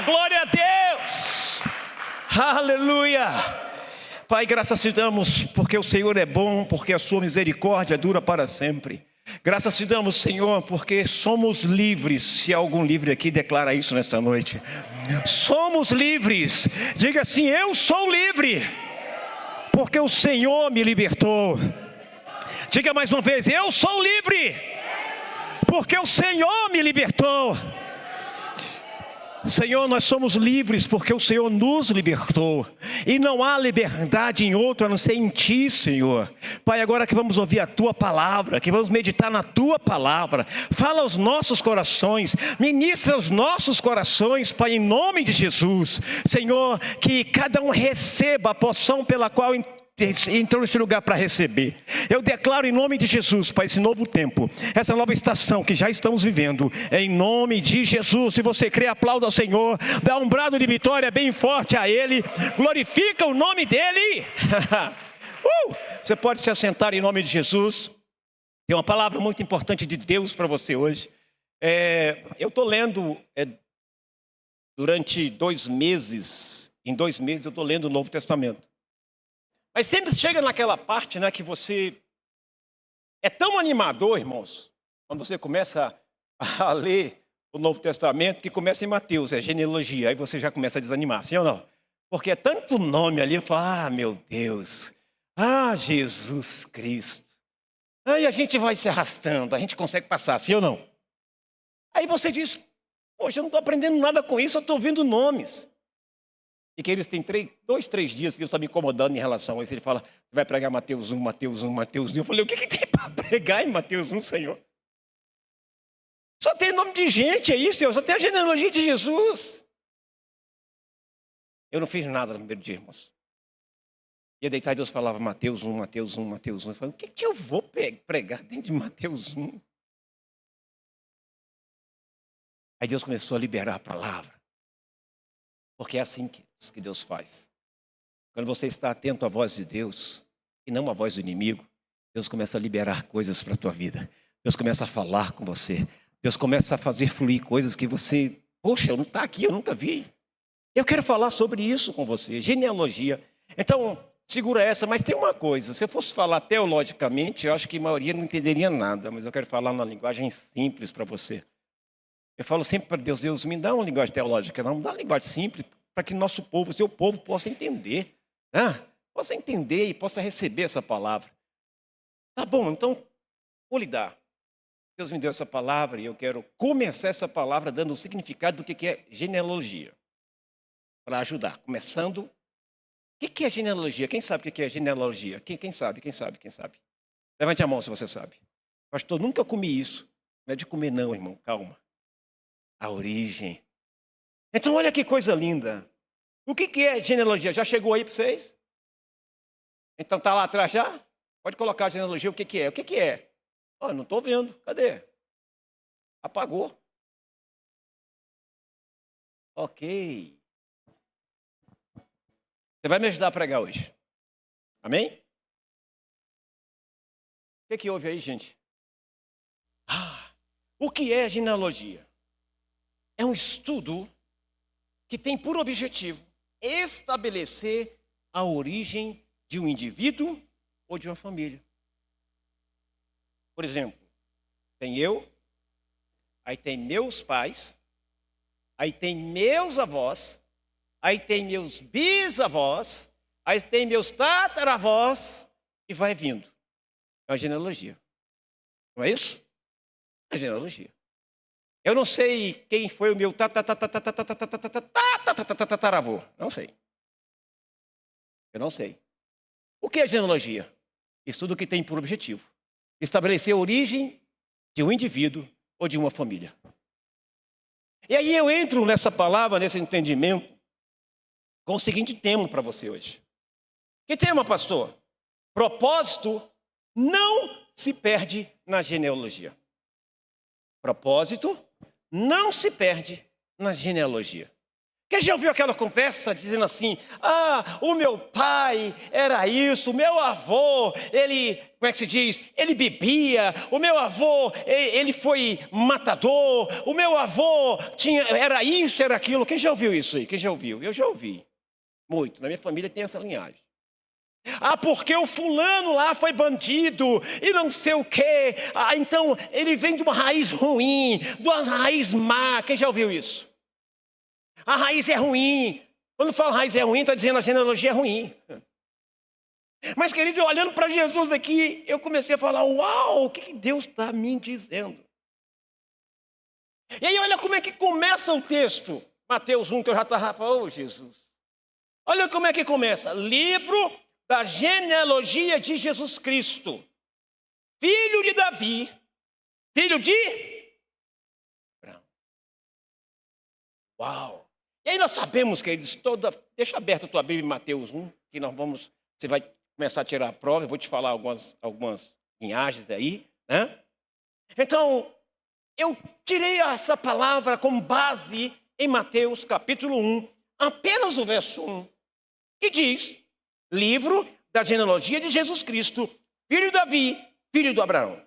Glória a Deus! Aleluia! Pai, graças te damos porque o Senhor é bom, porque a sua misericórdia dura para sempre. Graças te damos, Senhor, porque somos livres. Se há algum livre aqui, declara isso nesta noite. Somos livres. Diga assim: eu sou livre, porque o Senhor me libertou. Diga mais uma vez: eu sou livre, porque o Senhor me libertou. Senhor, nós somos livres porque o Senhor nos libertou. E não há liberdade em outro a não ser em Ti, Senhor. Pai, agora que vamos ouvir a Tua palavra, que vamos meditar na Tua palavra, fala aos nossos corações, ministra aos nossos corações, Pai, em nome de Jesus. Senhor, que cada um receba a porção pela qual entrou nesse lugar para receber. Eu declaro em nome de Jesus, Pai, esse novo tempo, essa nova estação que já estamos vivendo, em nome de Jesus. Se você crê, aplauda ao Senhor, dá um brado de vitória bem forte a Ele, glorifica o nome dEle. Você pode se assentar em nome de Jesus. Tem uma palavra muito importante de Deus para você hoje. Eu estou lendo durante 2 meses, em 2 meses eu estou lendo o Novo Testamento. Mas sempre chega naquela parte, né, que você é tão animador, irmãos, quando você começa a ler o Novo Testamento, que começa em Mateus, é genealogia, aí você já começa a desanimar, sim ou não? Porque é tanto nome ali, eu falo: meu Deus, Jesus Cristo. Aí a gente vai se arrastando, a gente consegue passar, sim ou não? Aí você diz: poxa, eu não estou aprendendo nada com isso, eu estou vendo nomes. E que eles têm 2, 3 dias que eu estou me incomodando em relação a isso. Ele fala: você vai pregar Mateus 1, Mateus 1, Mateus 1. Eu falei: o que tem para pregar em Mateus 1, Senhor? Só tem nome de gente aí, Senhor. Só tem a genealogia de Jesus. Eu não fiz nada no primeiro dia, irmãos. Ia deitar e Deus falava: Mateus 1, Mateus 1, Mateus 1. Eu falei: o que eu vou pregar dentro de Mateus 1? Aí Deus começou a liberar a palavra. Porque é assim que Deus faz. Quando você está atento à voz de Deus e não à voz do inimigo, Deus começa a liberar coisas para a tua vida. Deus começa a falar com você. Deus começa a fazer fluir coisas que você: poxa, eu não está aqui, eu nunca vi. Eu quero falar sobre isso com você, genealogia. Então, segura essa, mas tem uma coisa: se eu fosse falar teologicamente, eu acho que a maioria não entenderia nada, mas eu quero falar na linguagem simples para você. Eu falo sempre para Deus: Deus, me dá uma linguagem teológica, não, me dá uma linguagem simples, para que nosso povo, seu povo, possa entender. Possa entender e possa receber essa palavra. Tá bom, então, vou lhe dar. Deus me deu essa palavra e eu quero começar essa palavra dando o significado do que é genealogia. Para ajudar. Começando, o que é genealogia? Quem sabe o que é genealogia? Quem sabe? Levante a mão se você sabe. Pastor, nunca comi isso. Não é de comer não, irmão, calma. A origem. Então olha que coisa linda. O que é genealogia? Já chegou aí para vocês? Então está lá atrás já? Pode colocar a genealogia, o que é? O que é? Não estou vendo. Cadê? Apagou. Ok. Você vai me ajudar a pregar hoje. Amém? O que houve aí, gente? O que é genealogia? É um estudo que tem por objetivo estabelecer a origem de um indivíduo ou de uma família. Por exemplo, tem eu, aí tem meus pais, aí tem meus avós, aí tem meus bisavós, aí tem meus tataravós, e vai vindo. É uma genealogia. Não é isso? É genealogia. Eu não sei quem foi o meu tataravô. Não sei. Eu não sei. O que é genealogia? Estudo que tem por objetivo estabelecer a origem de um indivíduo ou de uma família. E aí eu entro nessa palavra, nesse entendimento, com o seguinte tema para você hoje. Que tema, pastor? Propósito não se perde na genealogia. Propósito não se perde na genealogia. O Quem já ouviu aquela conversa dizendo assim, o meu pai era isso, o meu avô, ele, como é que se diz? Ele bebia, o meu avô, ele foi matador, o meu avô era isso, era aquilo. Quem já ouviu isso aí? Quem já ouviu? Eu já ouvi, muito. Na minha família tem essa linhagem. Porque o fulano lá foi bandido e não sei o quê. Então ele vem de uma raiz ruim, de uma raiz má. Quem já ouviu isso? A raiz é ruim. Quando fala raiz é ruim, está dizendo a genealogia é ruim. Mas, querido, olhando para Jesus aqui, eu comecei a falar, uau, o que Deus está me dizendo? E aí, olha como é que começa o texto. Mateus 1, que eu já estava falando, Jesus. Olha como é que começa. Livro da genealogia de Jesus Cristo. Filho de Davi. Filho de Abraão. Uau. E aí nós sabemos, queridos, deixa aberta a tua Bíblia em Mateus 1, que você vai começar a tirar a prova, eu vou te falar algumas linhagens aí, né? Então, eu tirei essa palavra como base em Mateus capítulo 1, apenas o verso 1, que diz, livro da genealogia de Jesus Cristo, filho de Davi, filho de Abraão.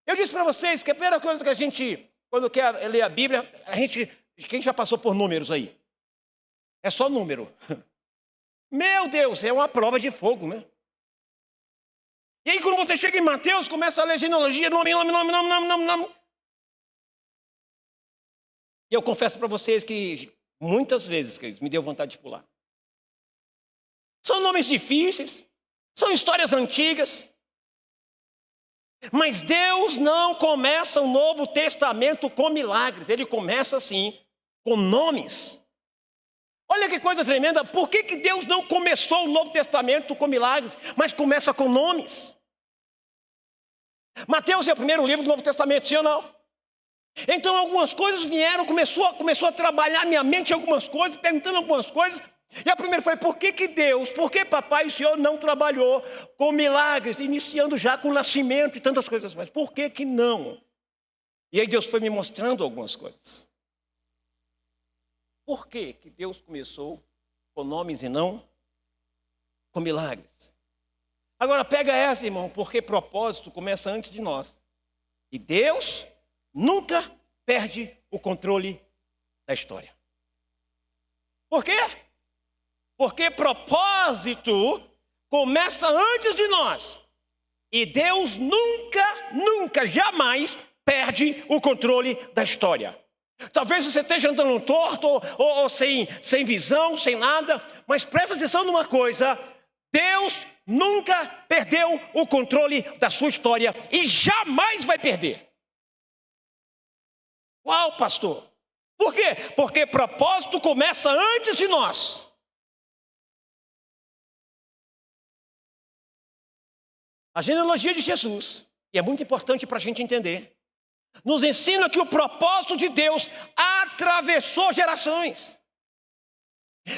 Eu disse para vocês que a primeira coisa que a gente, quando quer ler a Bíblia, quem já passou por números aí? É só número. Meu Deus, é uma prova de fogo, né? E aí quando você chega em Mateus, começa a ler genealogia, nome. E eu confesso para vocês que muitas vezes, queridos, me deu vontade de pular. São nomes difíceis, são histórias antigas. Mas Deus não começa o Novo Testamento com milagres, ele começa assim, com nomes. Olha que coisa tremenda, por que Deus não começou o Novo Testamento com milagres, mas começa com nomes? Mateus é o primeiro livro do Novo Testamento, sim ou não? Então algumas coisas vieram, começou a trabalhar minha mente algumas coisas, perguntando algumas coisas. E a primeira foi, por que Deus, por que papai e o Senhor não trabalhou com milagres, iniciando já com o nascimento e tantas coisas mais? Por que não? E aí Deus foi me mostrando algumas coisas. Por que Deus começou com nomes e não com milagres? Agora pega essa, irmão, porque propósito começa antes de nós. E Deus nunca perde o controle da história. Por quê? Porque propósito começa antes de nós. E Deus nunca, jamais perde o controle da história. Talvez você esteja andando torto ou sem visão, sem nada, mas presta atenção numa coisa: Deus nunca perdeu o controle da sua história e jamais vai perder. Uau, pastor! Por quê? Porque propósito começa antes de nós. A genealogia de Jesus, e é muito importante para a gente entender, nos ensina que o propósito de Deus atravessou gerações.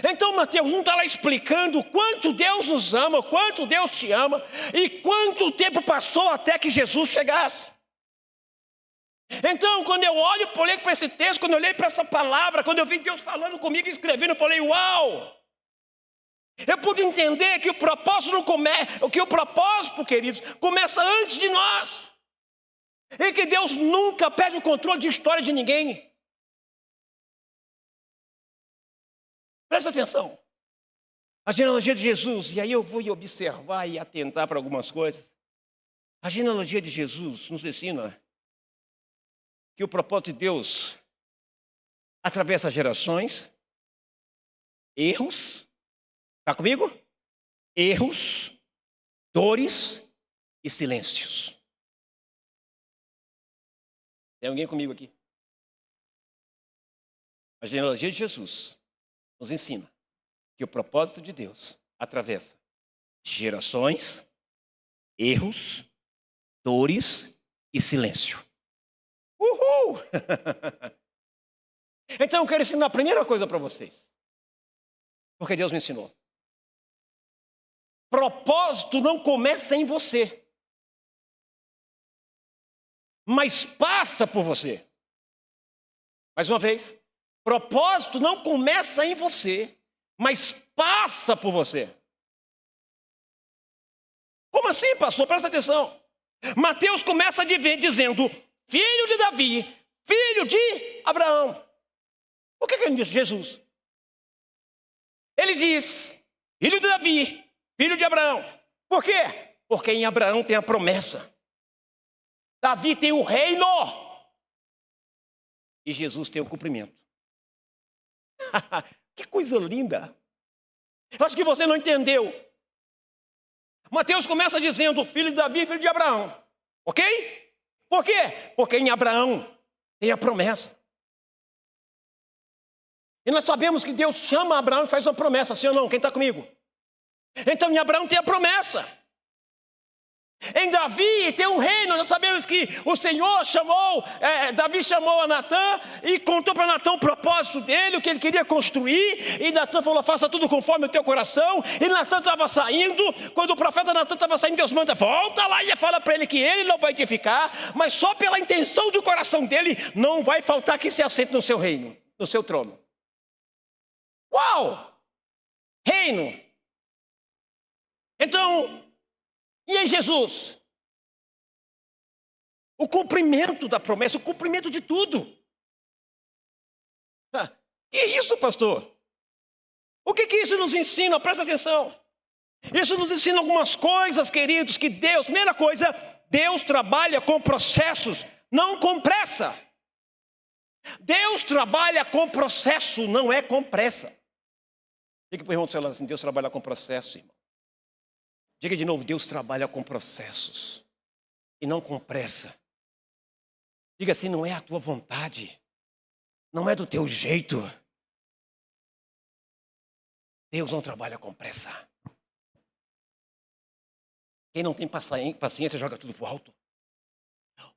Então Mateus 1 está lá explicando o quanto Deus nos ama, o quanto Deus te ama, e quanto tempo passou até que Jesus chegasse. Então, quando eu olhei para esse texto, quando eu olhei para essa palavra, quando eu vi Deus falando comigo e escrevendo, eu falei, uau! Eu pude entender que o propósito não começa, que o propósito, queridos, começa antes de nós. E que Deus nunca perde o controle de história de ninguém. Presta atenção. A genealogia de Jesus, e aí eu vou observar e atentar para algumas coisas. A genealogia de Jesus nos ensina que o propósito de Deus atravessa gerações, erros. Está comigo? Erros, dores e silêncios. Tem alguém comigo aqui? A genealogia de Jesus nos ensina que o propósito de Deus atravessa gerações, erros, dores e silêncio. Uhul! Então eu quero ensinar a primeira coisa para vocês. Porque Deus me ensinou. Propósito não começa em você, mas passa por você. Mais uma vez, Propósito não começa em você, mas passa por você. Como assim, pastor? Presta atenção. Mateus começa dizendo, filho de Davi, filho de Abraão. Por que ele disse Jesus? Ele diz, filho de Davi, filho de Abraão. Por quê? Porque em Abraão tem a promessa. Davi tem o reino. E Jesus tem o cumprimento. Que coisa linda. Eu acho que você não entendeu. Mateus começa dizendo, filho de Davi, filho de Abraão. Ok? Por quê? Porque em Abraão tem a promessa. E nós sabemos que Deus chama Abraão e faz uma promessa, sim ou não? Quem está comigo? Então em Abraão tem a promessa. Em Davi tem um reino. Nós sabemos que o Senhor chamou, Davi chamou a Natã e contou para Natã o propósito dele, o que ele queria construir. E Natã falou, faça tudo conforme o teu coração. E Natã estava saindo. Quando o profeta Natã estava saindo, Deus manda, volta lá e fala para ele que ele não vai edificar, mas só pela intenção do coração dele, não vai faltar que se assente no seu reino, no seu trono. Uau! Reino. Então, e em Jesus? O cumprimento da promessa, o cumprimento de tudo. Que isso, pastor? O que isso nos ensina? Presta atenção. Isso nos ensina algumas coisas, queridos, que Deus, primeira coisa, Deus trabalha com processos, não com pressa. Deus trabalha com processo, não é com pressa. Diga para o irmão do celular assim, Deus trabalha com processo, irmão. Diga de novo, Deus trabalha com processos e não com pressa. Diga assim, não é a tua vontade, não é do teu jeito. Deus não trabalha com pressa. Quem não tem paciência joga tudo para o alto.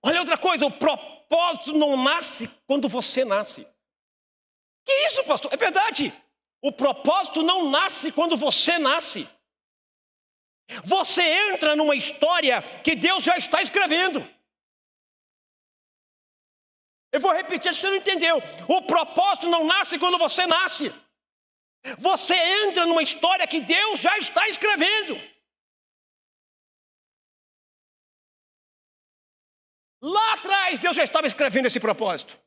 Olha outra coisa, o propósito não nasce quando você nasce. Que isso, pastor? É verdade. O propósito não nasce quando você nasce. Você entra numa história que Deus já está escrevendo. Eu vou repetir, se você não entendeu. O propósito não nasce quando você nasce. Você entra numa história que Deus já está escrevendo. Lá atrás, Deus já estava escrevendo esse propósito.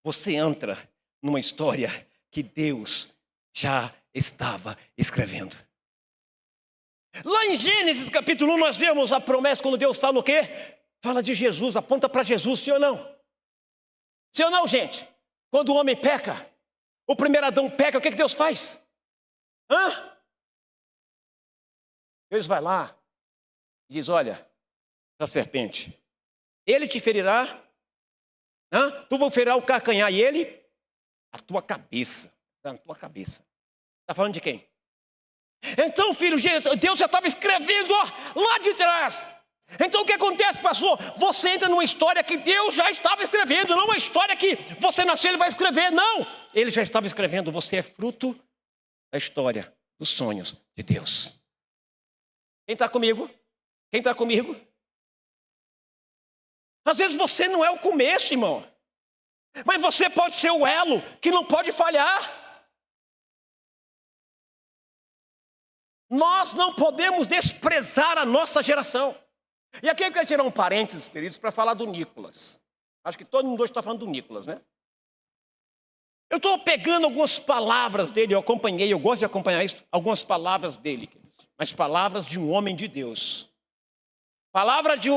Você entra numa história que Deus já estava escrevendo. Lá em Gênesis capítulo 1 nós vemos a promessa quando Deus fala o quê? Fala de Jesus, aponta para Jesus, sim ou não? Sim ou não, gente? Quando o homem peca, o primeiro Adão peca, o que Deus faz? Deus vai lá e diz, olha, para a serpente, ele te ferirá, tu vai ferir o calcanhar e ele, a tua cabeça, está na tua cabeça. Está falando de quem? Então, filho, Deus já estava escrevendo lá de trás. Então o que acontece, pastor? Você entra numa história que Deus já estava escrevendo, não uma história que você nasceu e ele vai escrever, não. Ele já estava escrevendo, você é fruto da história, dos sonhos de Deus. Quem está comigo? Quem está comigo? Às vezes você não é o começo, irmão. Mas você pode ser o elo que não pode falhar. Nós não podemos desprezar a nossa geração. E aqui eu quero tirar um parênteses, queridos, para falar do Nicolas. Acho que todo mundo hoje está falando do Nicolas, né? Eu estou pegando algumas palavras dele, eu acompanhei, eu gosto de acompanhar isso, algumas palavras dele, queridos, mas palavras de um homem de Deus. Palavra de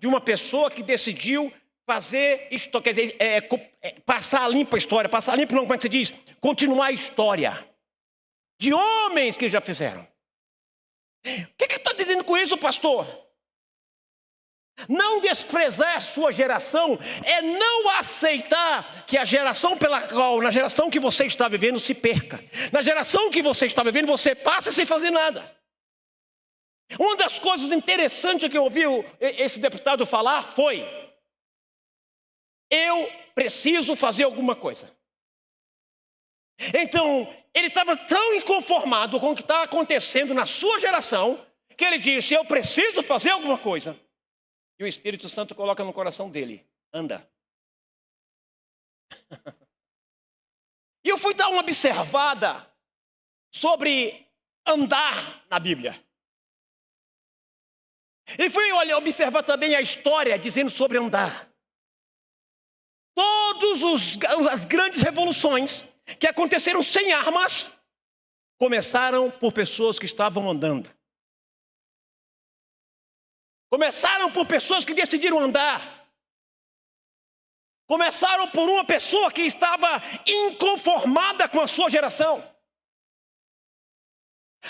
uma pessoa que decidiu fazer história, quer dizer, passar limpo a história, passar limpo não, como é que se diz? Continuar a história. De homens que já fizeram. O que ele está dizendo com isso, pastor? Não desprezar a sua geração é não aceitar que a geração pela qual, na geração que você está vivendo, se perca. Na geração que você está vivendo, você passa sem fazer nada. Uma das coisas interessantes que eu ouvi esse deputado falar foi: eu preciso fazer alguma coisa. Então, ele estava tão inconformado com o que estava acontecendo na sua geração, que ele disse, eu preciso fazer alguma coisa. E o Espírito Santo coloca no coração dele: anda. E eu fui dar uma observada sobre andar na Bíblia. E fui observar também a história dizendo sobre andar. As grandes revoluções que aconteceram sem armas começaram por pessoas que estavam andando. Começaram por pessoas que decidiram andar. Começaram por uma pessoa que estava inconformada com a sua geração.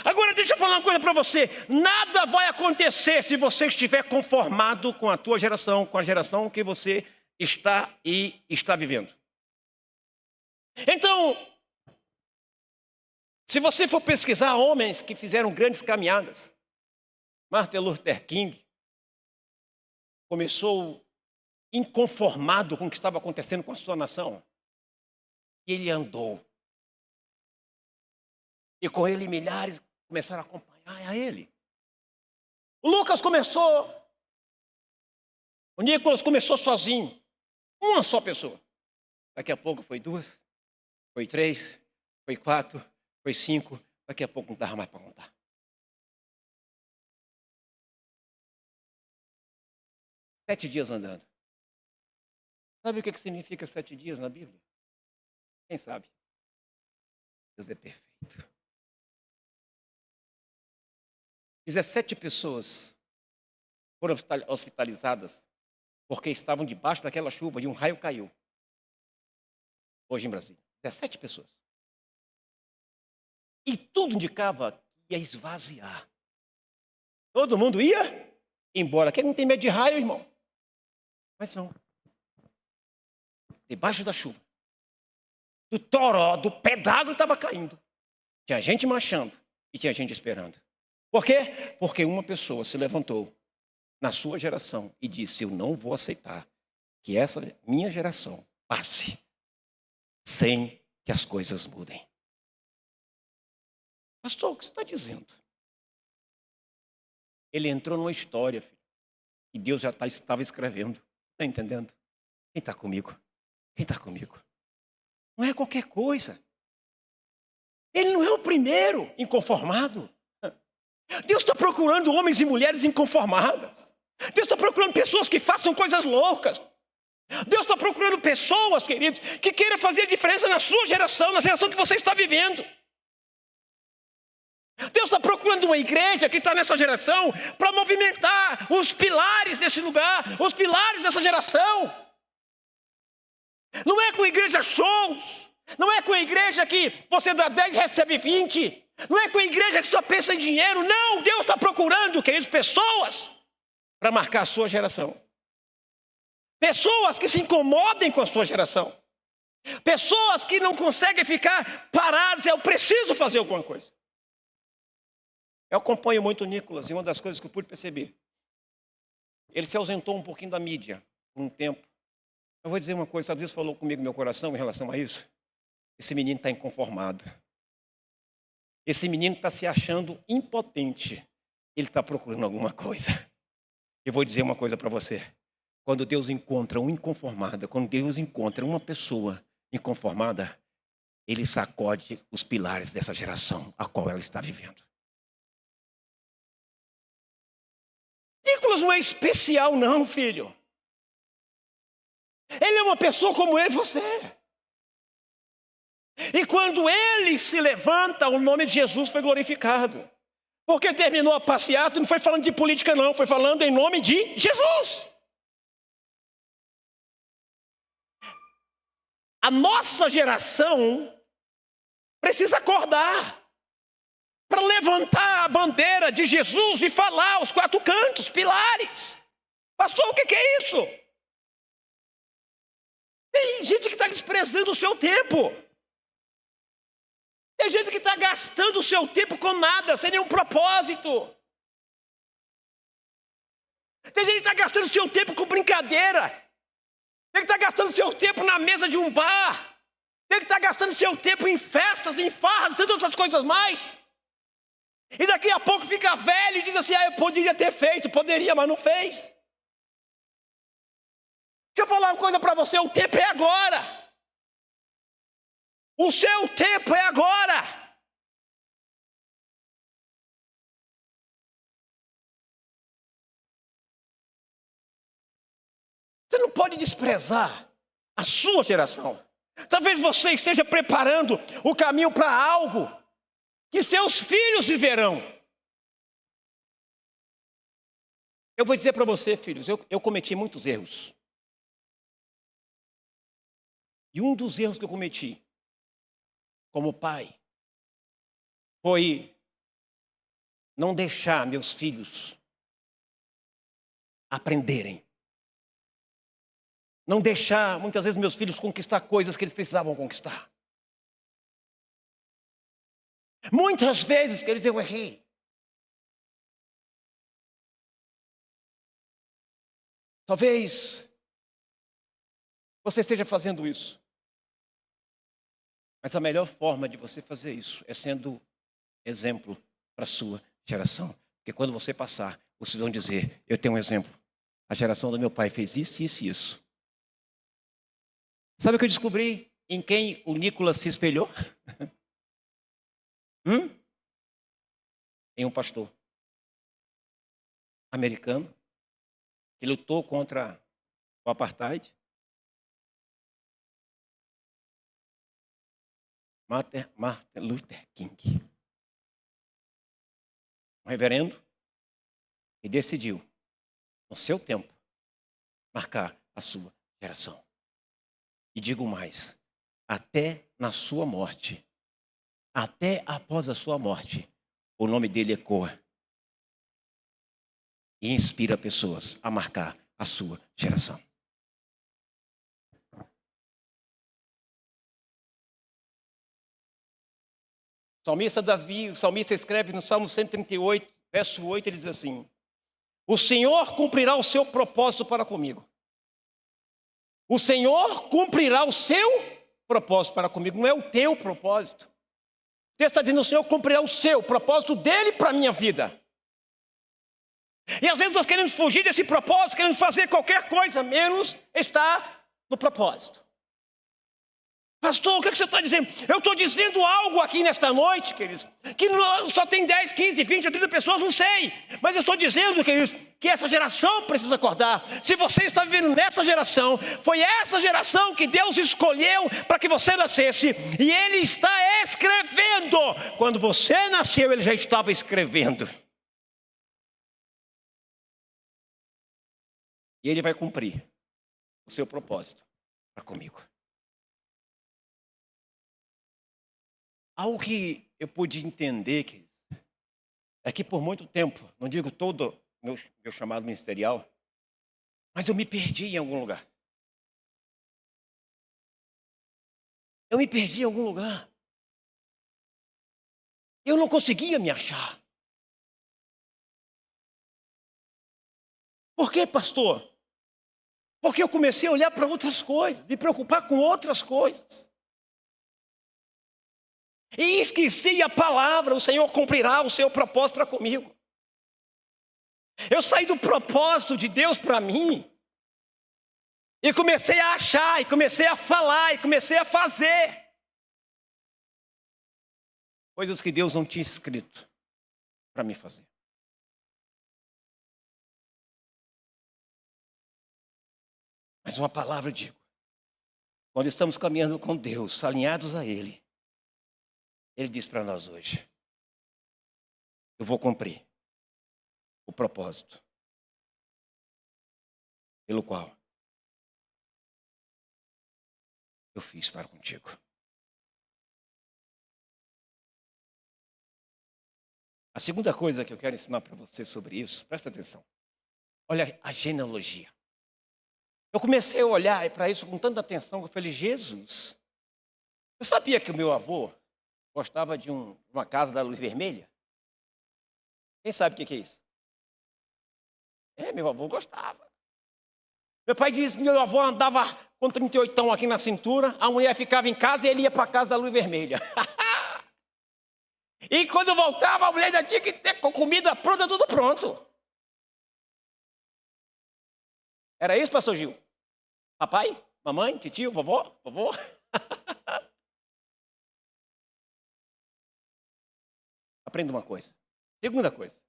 Agora deixa eu falar uma coisa para você. Nada vai acontecer se você estiver conformado com a tua geração, com a geração que você está vivendo. Então, se você for pesquisar homens que fizeram grandes caminhadas, Martin Luther King começou inconformado com o que estava acontecendo com a sua nação. E ele andou. E com ele milhares começaram a acompanhar a ele. O Lucas começou, o Nicolas começou sozinho. Uma só pessoa. Daqui a pouco foi 2, foi 3, foi 4, foi 5. Daqui a pouco não dava mais para contar. Sete dias andando. Sabe o que significa 7 dias na Bíblia? Quem sabe? Deus é perfeito. 17 pessoas foram hospitalizadas porque estavam debaixo daquela chuva e um raio caiu. Hoje em Brasília. 17 pessoas. E tudo indicava que ia esvaziar. Todo mundo ia embora. Quem não tem medo de raio, irmão? Mas não. Debaixo da chuva, do toró, do pé d'água estava caindo. Tinha gente marchando e tinha gente esperando. Por quê? Porque uma pessoa se levantou na sua geração e disse: eu não vou aceitar que essa minha geração passe sem que as coisas mudem. Pastor, o que você está dizendo? Ele entrou numa história, filho, que Deus já estava escrevendo. Está entendendo? Quem está comigo? Quem está comigo? Não é qualquer coisa. Ele não é o primeiro inconformado. Deus está procurando homens e mulheres inconformadas. Deus está procurando pessoas que façam coisas loucas. Deus está procurando pessoas, queridos, que queiram fazer a diferença na sua geração, na geração que você está vivendo. Deus está procurando uma igreja que está nessa geração para movimentar os pilares desse lugar, os pilares dessa geração. Não é com igreja shows, não é com igreja que você dá 10 e recebe 20, não é com igreja que só pensa em dinheiro, não. Deus está procurando, queridos, pessoas para marcar a sua geração. Pessoas que se incomodem com a sua geração. Pessoas que não conseguem ficar paradas, eu preciso fazer alguma coisa. Eu acompanho muito o Nicolas e uma das coisas que eu pude perceber, ele se ausentou um pouquinho da mídia por um tempo. Eu vou dizer uma coisa, sabe, Deus falou comigo no meu coração em relação a isso. Esse menino está inconformado. Esse menino está se achando impotente. Ele está procurando alguma coisa. Eu vou dizer uma coisa para você. Quando Deus encontra um inconformado, quando Deus encontra uma pessoa inconformada, Ele sacode os pilares dessa geração a qual ela está vivendo. Nicolas não é especial não, filho. Ele é uma pessoa como eu e você. E quando ele se levanta, o nome de Jesus foi glorificado. Porque terminou a passeata, não foi falando de política não, foi falando em nome de Jesus. A nossa geração precisa acordar para levantar a bandeira de Jesus e falar aos 4 cantos, pilares. Pastor, o que é isso? Tem gente que está desprezando o seu tempo. Tem gente que está gastando o seu tempo com nada, sem nenhum propósito. Tem gente que está gastando o seu tempo com brincadeira. Tem que estar gastando o seu tempo na mesa de um bar. Tem que estar gastando o seu tempo em festas, em farras, tantas outras coisas mais. E daqui a pouco fica velho e diz assim, eu poderia ter feito, poderia, mas não fez. Deixa eu falar uma coisa para você, o tempo é agora. O seu tempo é agora. Você não pode desprezar a sua geração. Talvez você esteja preparando o caminho para algo que seus filhos viverão. Eu vou dizer para você, filhos, eu cometi muitos erros. E um dos erros que eu cometi como pai foi não deixar meus filhos aprenderem. Não deixar, muitas vezes, meus filhos conquistar coisas que eles precisavam conquistar. Muitas vezes, queridos, eu errei. Talvez você esteja fazendo isso. Mas a melhor forma de você fazer isso é sendo exemplo para a sua geração. Porque quando você passar, vocês vão dizer, eu tenho um exemplo. A geração do meu pai fez isso, isso e isso. Sabe o que eu descobri? Em quem o Nicolas se espelhou? Em um pastor americano que lutou contra o apartheid. Martin Luther King. Um reverendo que decidiu, no seu tempo, marcar a sua geração. E digo mais, até na sua morte, até após a sua morte, o nome dele ecoa e inspira pessoas a marcar a sua geração. O salmista escreve no Salmo 138, verso 8, ele diz assim: o Senhor cumprirá o seu propósito para comigo. O Senhor cumprirá o seu propósito para comigo, não é o teu propósito. O texto está dizendo, o Senhor cumprirá o seu propósito dele para a minha vida. E às vezes nós queremos fugir desse propósito, queremos fazer qualquer coisa, menos estar no propósito. Pastor, o que você está dizendo? Eu estou dizendo algo aqui nesta noite, queridos, que só tem 10, 15, 20 ou 30 pessoas, não sei. Mas eu estou dizendo, queridos, que essa geração precisa acordar. Se você está vivendo nessa geração, foi essa geração que Deus escolheu para que você nascesse. E Ele está escrevendo. Quando você nasceu, Ele já estava escrevendo. E Ele vai cumprir o seu propósito para comigo. Algo que eu pude entender, queridos, é que por muito tempo, não digo todo meu chamado ministerial, mas eu me perdi em algum lugar. Eu me perdi em algum lugar. Eu não conseguia me achar. Por quê, pastor? Porque eu comecei a olhar para outras coisas, me preocupar com outras coisas. E esqueci a palavra, o Senhor cumprirá o seu propósito para comigo. Eu saí do propósito de Deus para mim. E comecei a achar, e comecei a falar, e comecei a fazer. Coisas que Deus não tinha escrito para me fazer. Mas uma palavra eu digo. Quando estamos caminhando com Deus, alinhados a Ele, Ele diz para nós hoje, eu vou cumprir o propósito pelo qual eu fiz para contigo. A segunda coisa que eu quero ensinar para você sobre isso, presta atenção. Olha a genealogia. Eu comecei a olhar para isso com tanta atenção que eu falei, Jesus, você sabia que o meu avô gostava de uma casa da luz vermelha? Quem sabe o que é isso? Meu avô gostava. Meu pai disse que meu avô andava com 38 aqui na cintura, a mulher ficava em casa e ele ia para a casa da luz vermelha. E quando voltava, a mulher ainda tinha que ter com comida pronta, tudo pronto. Era isso, pastor Gil? Papai, mamãe, titio, vovó, vovô. Aprenda uma coisa. Segunda coisa.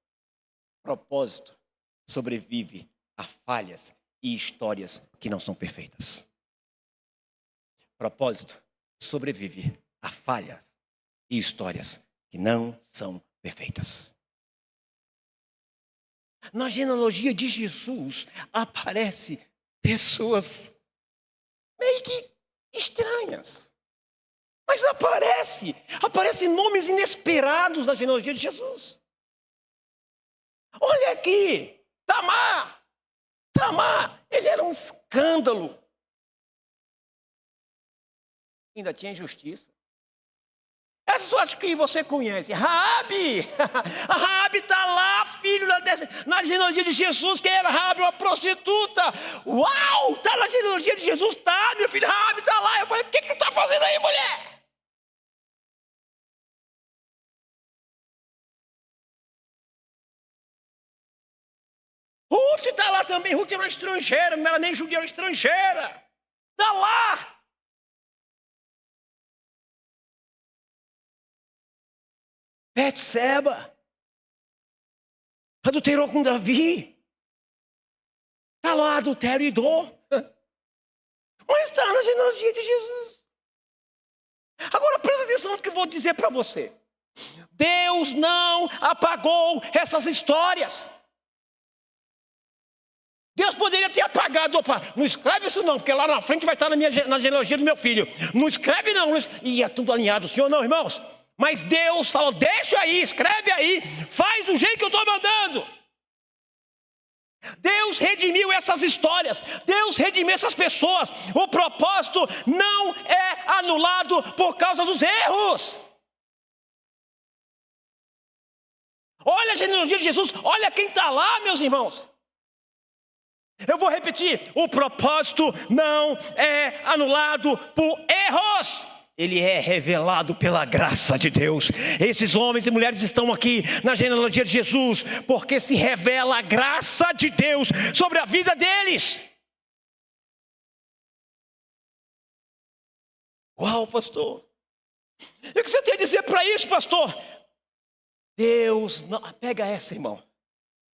Propósito sobrevive a falhas e histórias que não são perfeitas. Propósito sobrevive a falhas e histórias que não são perfeitas. Na genealogia de Jesus aparece pessoas meio que estranhas. Mas aparecem nomes inesperados na genealogia de Jesus. Olha aqui, Tamar, ele era um escândalo. Ainda tinha injustiça. Essas pessoas que você conhece, Raabe, a Raabe está lá, filho na genealogia de Jesus, que era Raabe, uma prostituta. Uau, está na genealogia de Jesus, tá, meu filho, Raabe está lá. Eu falei, o que tu está fazendo aí, mulher? Ruth está lá também, Ruth é uma estrangeira, não era nem judia, era estrangeira. Está lá. Betseba adulterou com Davi. Está lá adultério e dor. Mas está na genealogia de Jesus. Agora presta atenção no que eu vou dizer para você. Deus não apagou essas histórias. Deus poderia ter apagado. Opa, não escreve isso não, porque lá na frente vai estar na genealogia do meu filho. Não escreve não. E é tudo alinhado. Sim ou não, irmãos? Mas Deus falou, deixa aí, escreve aí, faz do jeito que eu estou mandando. Deus redimiu essas histórias, Deus redimiu essas pessoas. O propósito não é anulado por causa dos erros. Olha a genealogia de Jesus, olha quem está lá, meus irmãos. Eu vou repetir, o propósito não é anulado por erros. Ele é revelado pela graça de Deus. Esses homens e mulheres estão aqui na genealogia de Jesus porque se revela a graça de Deus sobre a vida deles. Uau, pastor. E o que você tem a dizer para isso, pastor? Deus não... Pega essa, irmão.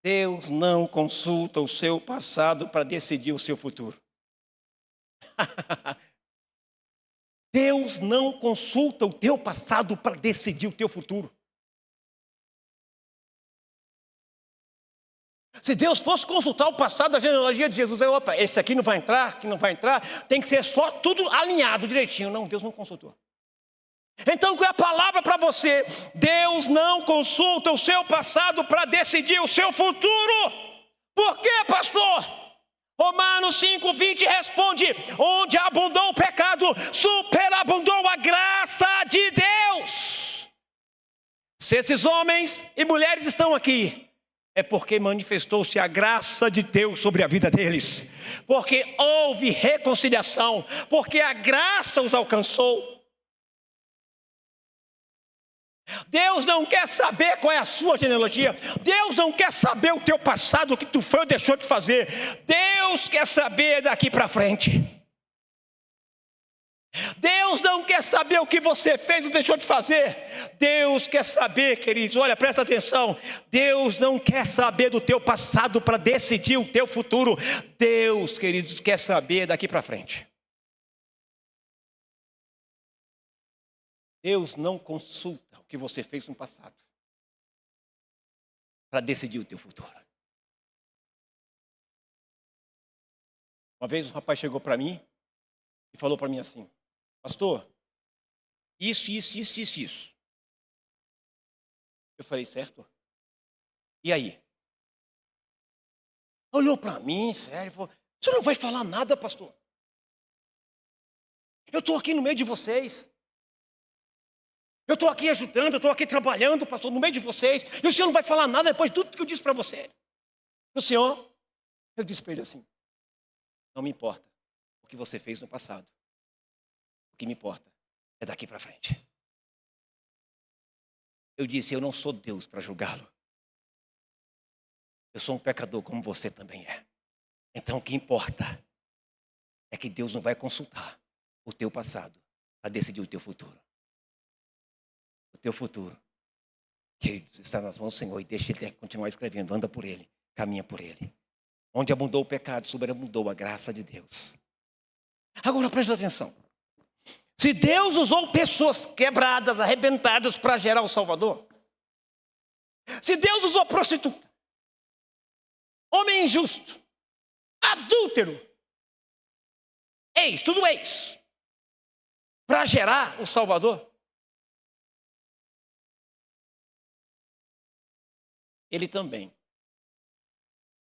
Deus não consulta o seu passado para decidir o seu futuro. Deus não consulta o teu passado para decidir o teu futuro. Se Deus fosse consultar o passado da genealogia de Jesus, opa, esse aqui não vai entrar, que não vai entrar, tem que ser só tudo alinhado direitinho. Não, Deus não consultou. Então, qual é a palavra para você? Deus não consulta o seu passado para decidir o seu futuro. Por quê, pastor? Romanos 5:20 responde, onde abundou o pecado, superabundou a graça de Deus. Se esses homens e mulheres estão aqui, é porque manifestou-se a graça de Deus sobre a vida deles. Porque houve reconciliação, porque a graça os alcançou. Deus não quer saber qual é a sua genealogia. Deus não quer saber o teu passado, o que tu foi ou deixou de fazer. Deus quer saber daqui para frente. Deus não quer saber o que você fez ou deixou de fazer. Deus quer saber, queridos, olha, presta atenção. Deus não quer saber do teu passado para decidir o teu futuro. Deus, queridos, quer saber daqui para frente. Deus não consulta o que você fez no passado para decidir o teu futuro. Uma vez um rapaz chegou para mim e falou para mim assim, pastor, isso. Eu falei, certo? E aí? Olhou para mim, sério, falou, você não vai falar nada, pastor? Eu estou aqui no meio de vocês. Eu estou aqui ajudando, eu estou aqui trabalhando, pastor, no meio de vocês. E o senhor não vai falar nada depois de tudo que eu disse para você. O senhor, eu disse para ele assim, não me importa o que você fez no passado. O que me importa é daqui para frente. Eu disse, eu não sou Deus para julgá-lo. Eu sou um pecador como você também é. Então o que importa é que Deus não vai consultar o teu passado para decidir o teu futuro. O teu futuro, que está nas mãos do Senhor, e deixa Ele continuar escrevendo. Anda por Ele, caminha por Ele. Onde abundou o pecado, sobreabundou a graça de Deus. Agora presta atenção. Se Deus usou pessoas quebradas, arrebentadas para gerar o Salvador, se Deus usou prostituta, homem injusto, adúltero, tudo ex, para gerar o Salvador, Ele também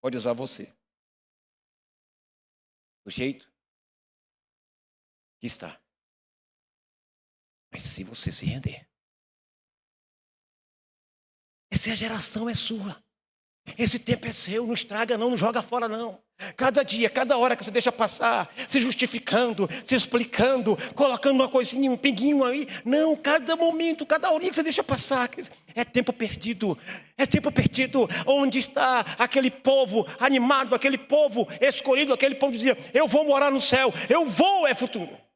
pode usar você do jeito que está. Mas se você se render, essa geração é sua. Esse tempo é seu, não estraga não, não joga fora não. Cada dia, cada hora que você deixa passar, se justificando, se explicando, colocando uma coisinha, um pinguinho aí. Não, cada momento, cada horinha que você deixa passar, é tempo perdido. É tempo perdido. Onde está aquele povo animado, aquele povo escolhido, aquele povo que dizia, eu vou morar no céu, eu vou, é futuro.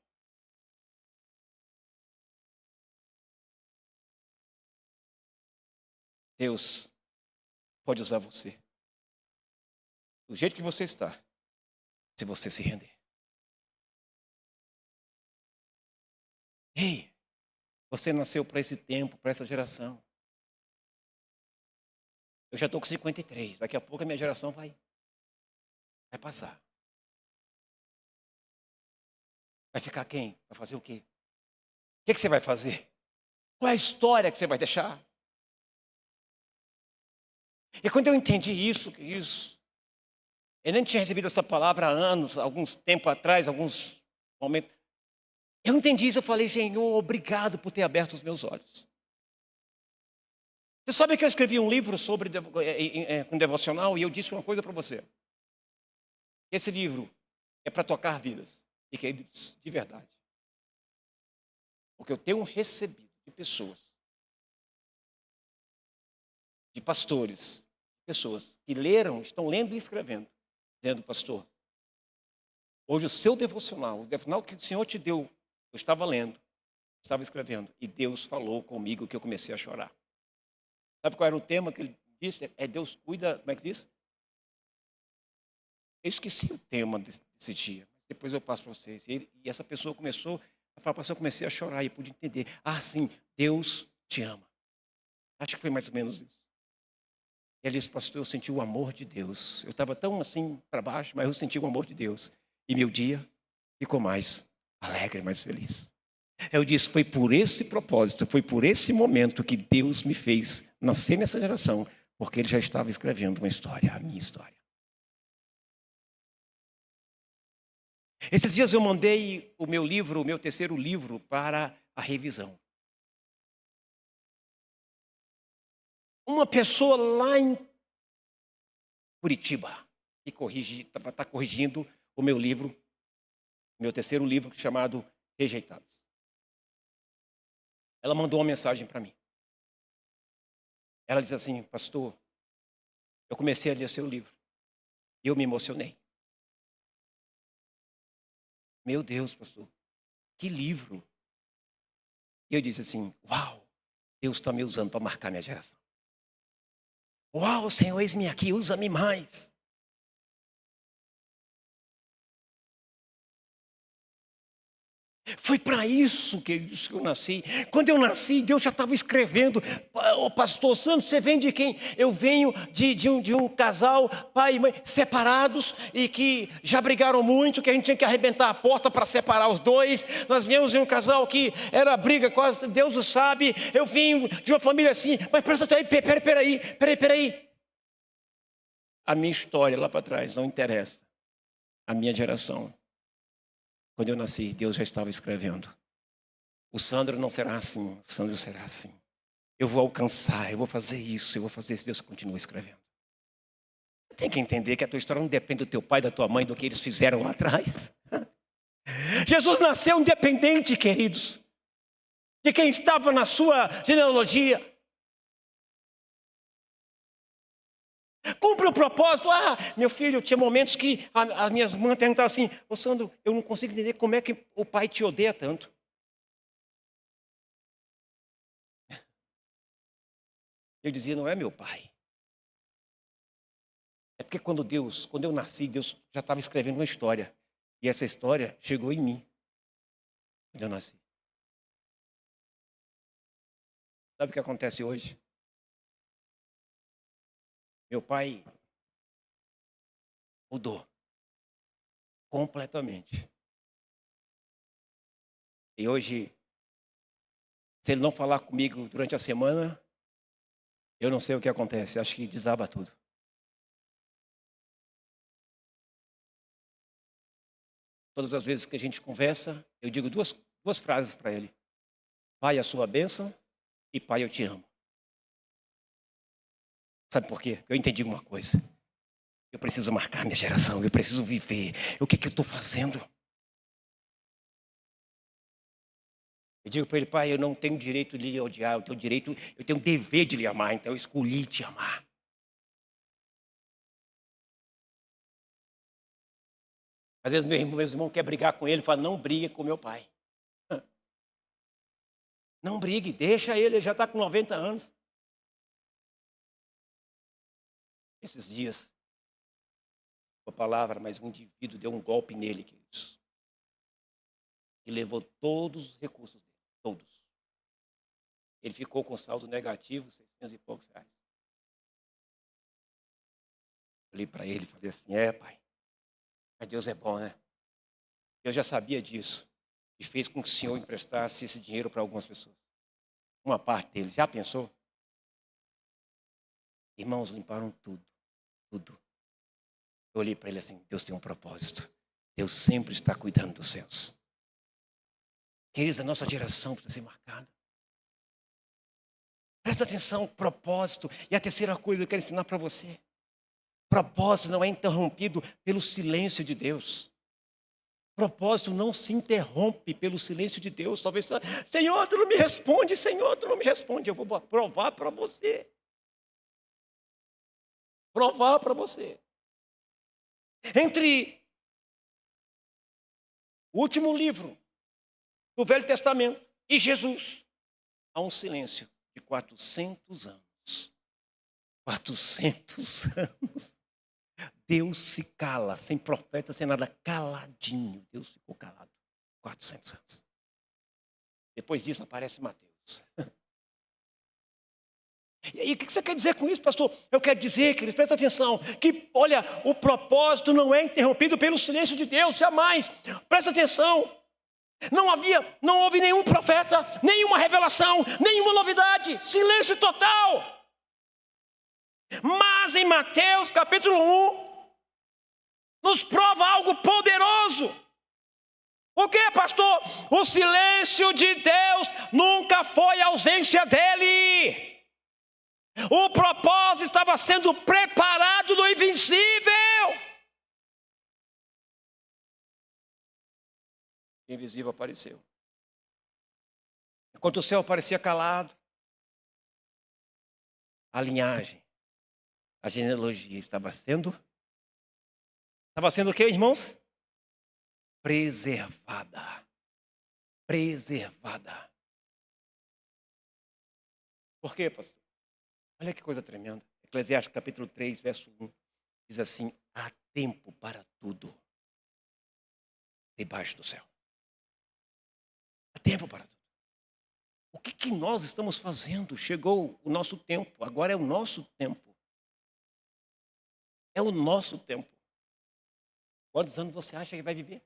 Deus pode usar você do jeito que você está, se você se render. Ei, você nasceu para esse tempo, para essa geração. Eu já estou com 53, daqui a pouco a minha geração vai passar. Vai ficar quem? Vai fazer o quê? O que você vai fazer? Qual é a história que você vai deixar? E quando eu entendi isso, eu nem tinha recebido essa palavra há anos, alguns tempo atrás, alguns momentos. Eu entendi isso, eu falei, Senhor, obrigado por ter aberto os meus olhos. Você sabe que eu escrevi um livro sobre um devocional e eu disse uma coisa para você. Esse livro é para tocar vidas. E queridos, de verdade. Porque eu tenho recebido de pessoas, de pastores, pessoas que leram, estão lendo e escrevendo, dizendo, pastor, hoje o seu devocional, o devocional que o Senhor te deu, eu estava lendo, estava escrevendo, e Deus falou comigo que eu comecei a chorar. Sabe qual era o tema que ele disse? É Deus cuida, como é que diz? Eu esqueci o tema desse dia, depois eu passo para vocês. E essa pessoa começou a falar, pastor, eu comecei a chorar e eu pude entender. Ah, sim, Deus te ama. Acho que foi mais ou menos isso. E ele disse, pastor, eu senti o amor de Deus. Eu estava tão assim para baixo, mas eu senti o amor de Deus. E meu dia ficou mais alegre, mais feliz. Eu disse, foi por esse propósito, foi por esse momento que Deus me fez nascer nessa geração, porque Ele já estava escrevendo uma história, a minha história. Esses dias eu mandei o meu livro, o meu terceiro livro, para a revisão. Uma pessoa lá em Curitiba que está corrigindo o meu livro, meu terceiro livro, chamado Rejeitados. Ela mandou uma mensagem para mim. Ela disse assim, pastor, eu comecei a ler seu livro e eu me emocionei. Meu Deus, pastor, que livro. E eu disse assim, uau, Deus está me usando para marcar minha geração. Uau, Senhor, eis-me aqui, usa-me mais. Foi para isso que eu nasci. Quando eu nasci, Deus já estava escrevendo. Ô, pastor Santos, você vem de quem? Eu venho de um casal, pai e mãe, separados e que já brigaram muito, que a gente tinha que arrebentar a porta para separar os dois. Nós viemos de um casal que era briga quase, Deus o sabe. Eu vim de uma família assim, mas presta atenção, peraí. A minha história lá para trás não interessa. A minha geração. Quando eu nasci, Deus já estava escrevendo. O Sandro não será assim, o Sandro será assim. Eu vou alcançar, eu vou fazer isso, eu vou fazer isso. Deus continua escrevendo. Tem que entender que a tua história não depende do teu pai, da tua mãe, do que eles fizeram lá atrás. Jesus nasceu independente, queridos, de quem estava na sua genealogia. Cumpre o propósito. Ah, meu filho, tinha momentos que as minhas mães perguntavam assim: ô Sandro, eu não consigo entender como é que o pai te odeia tanto. Eu dizia: não é meu pai. É porque quando eu nasci, Deus já estava escrevendo uma história. E essa história chegou em mim, quando eu nasci. Sabe o que acontece hoje? Meu pai mudou completamente. E hoje, se ele não falar comigo durante a semana, eu não sei o que acontece. Acho que desaba tudo. Todas as vezes que a gente conversa, eu digo duas frases para ele. Pai, a sua bênção, e pai, eu te amo. Sabe por quê? Eu entendi uma coisa. Eu preciso marcar minha geração, eu preciso viver. O que eu estou fazendo? Eu digo para ele: pai, eu não tenho direito de lhe odiar, eu tenho o dever de lhe amar, então eu escolhi te amar. Às vezes meu irmão quer brigar com ele, fala: não brigue com meu pai. Não brigue, deixa ele já está com 90 anos. Esses dias, a palavra, mas um indivíduo deu um golpe nele, queridos. E levou todos os recursos dele, todos. Ele ficou com saldo negativo, 600 e poucos reais. Olhei para ele e falei assim: pai, mas Deus é bom, né? Eu já sabia disso e fez com que o Senhor emprestasse esse dinheiro para algumas pessoas. Uma parte dele, já pensou? Irmãos, limparam tudo, tudo. Eu olhei para ele assim: Deus tem um propósito. Deus sempre está cuidando dos céus. Queridos, a nossa geração precisa ser marcada. Presta atenção, propósito. E a terceira coisa que eu quero ensinar para você. Propósito não é interrompido pelo silêncio de Deus. Propósito não se interrompe pelo silêncio de Deus. Talvez, Senhor, tu não me responde, Senhor, tu não me responde. Eu vou provar para você. Provar para você. Entre o último livro do Velho Testamento e Jesus, há um silêncio de 400 anos. 400 anos. Deus se cala, sem profeta, sem nada, caladinho. Deus ficou calado. 400 anos. Depois disso aparece Mateus. E aí, o que você quer dizer com isso, pastor? Eu quero dizer, queridos, presta atenção, que, olha, o propósito não é interrompido pelo silêncio de Deus, jamais. Presta atenção. Não houve nenhum profeta, nenhuma revelação, nenhuma novidade. Silêncio total. Mas em Mateus capítulo 1, nos prova algo poderoso. O que, pastor? O silêncio de Deus nunca foi a ausência dele. O propósito estava sendo preparado no invisível. O invisível apareceu. Enquanto o céu parecia calado, a linhagem, a genealogia estava sendo o quê, irmãos? Preservada. Preservada. Por quê, pastor? Olha que coisa tremenda. Eclesiastes capítulo 3, verso 1. Diz assim: há tempo para tudo debaixo do céu. Há tempo para tudo. O que nós estamos fazendo? Chegou o nosso tempo. Agora é o nosso tempo. É o nosso tempo. Quantos anos você acha que vai viver?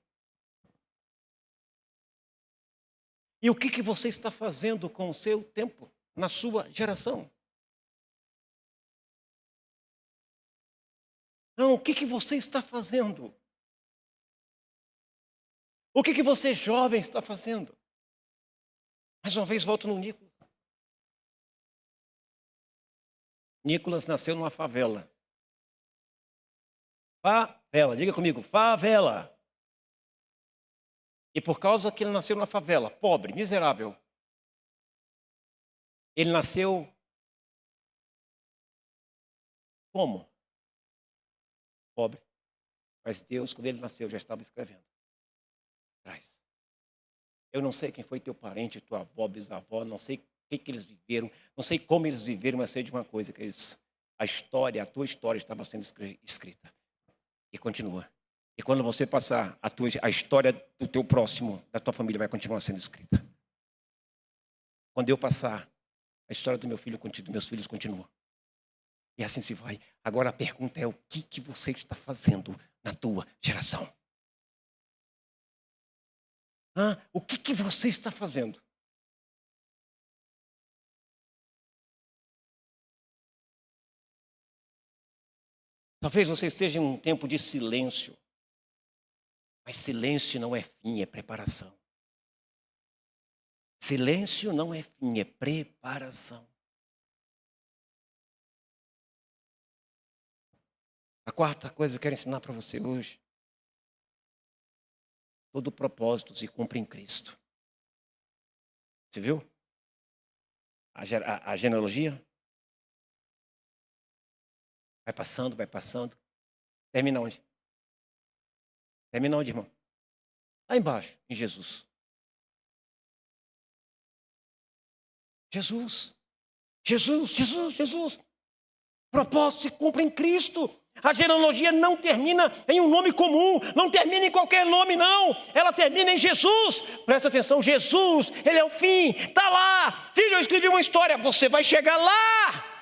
E o que você está fazendo com o seu tempo, na sua geração? Não, o que você está fazendo? O que você, jovem, está fazendo? Mais uma vez, volto no Nicolas. Nicolas nasceu numa favela. Favela, diga comigo, favela. E por causa que ele nasceu na favela, pobre, miserável, ele nasceu como? pobre. Mas Deus, quando ele nasceu, já estava escrevendo. Traz. Eu não sei quem foi teu parente, tua avó, bisavó, não sei o que eles viveram, não sei como eles viveram, mas sei de uma coisa, que a história, a tua história estava sendo escrita. E continua. E quando você passar, a história do teu próximo, da tua família, vai continuar sendo escrita. Quando eu passar, a história do meu filho, dos meus filhos continua. E assim se vai. Agora a pergunta é: o que você está fazendo na tua geração? O que você está fazendo? Talvez você esteja em um tempo de silêncio. Mas silêncio não é fim, é preparação. Silêncio não é fim, é preparação. A quarta coisa que eu quero ensinar para você hoje: todo propósito se cumpre em Cristo. Você viu? A genealogia? Vai passando, vai passando. Termina onde? Termina onde, irmão? Lá embaixo, em Jesus. Jesus. Jesus, Jesus, Jesus. Propósito se cumpre em Cristo. A genealogia não termina em um nome comum, não termina em qualquer nome, não. Ela termina em Jesus. Presta atenção, Jesus, Ele é o fim. Está lá. Filho, eu escrevi uma história, você vai chegar lá.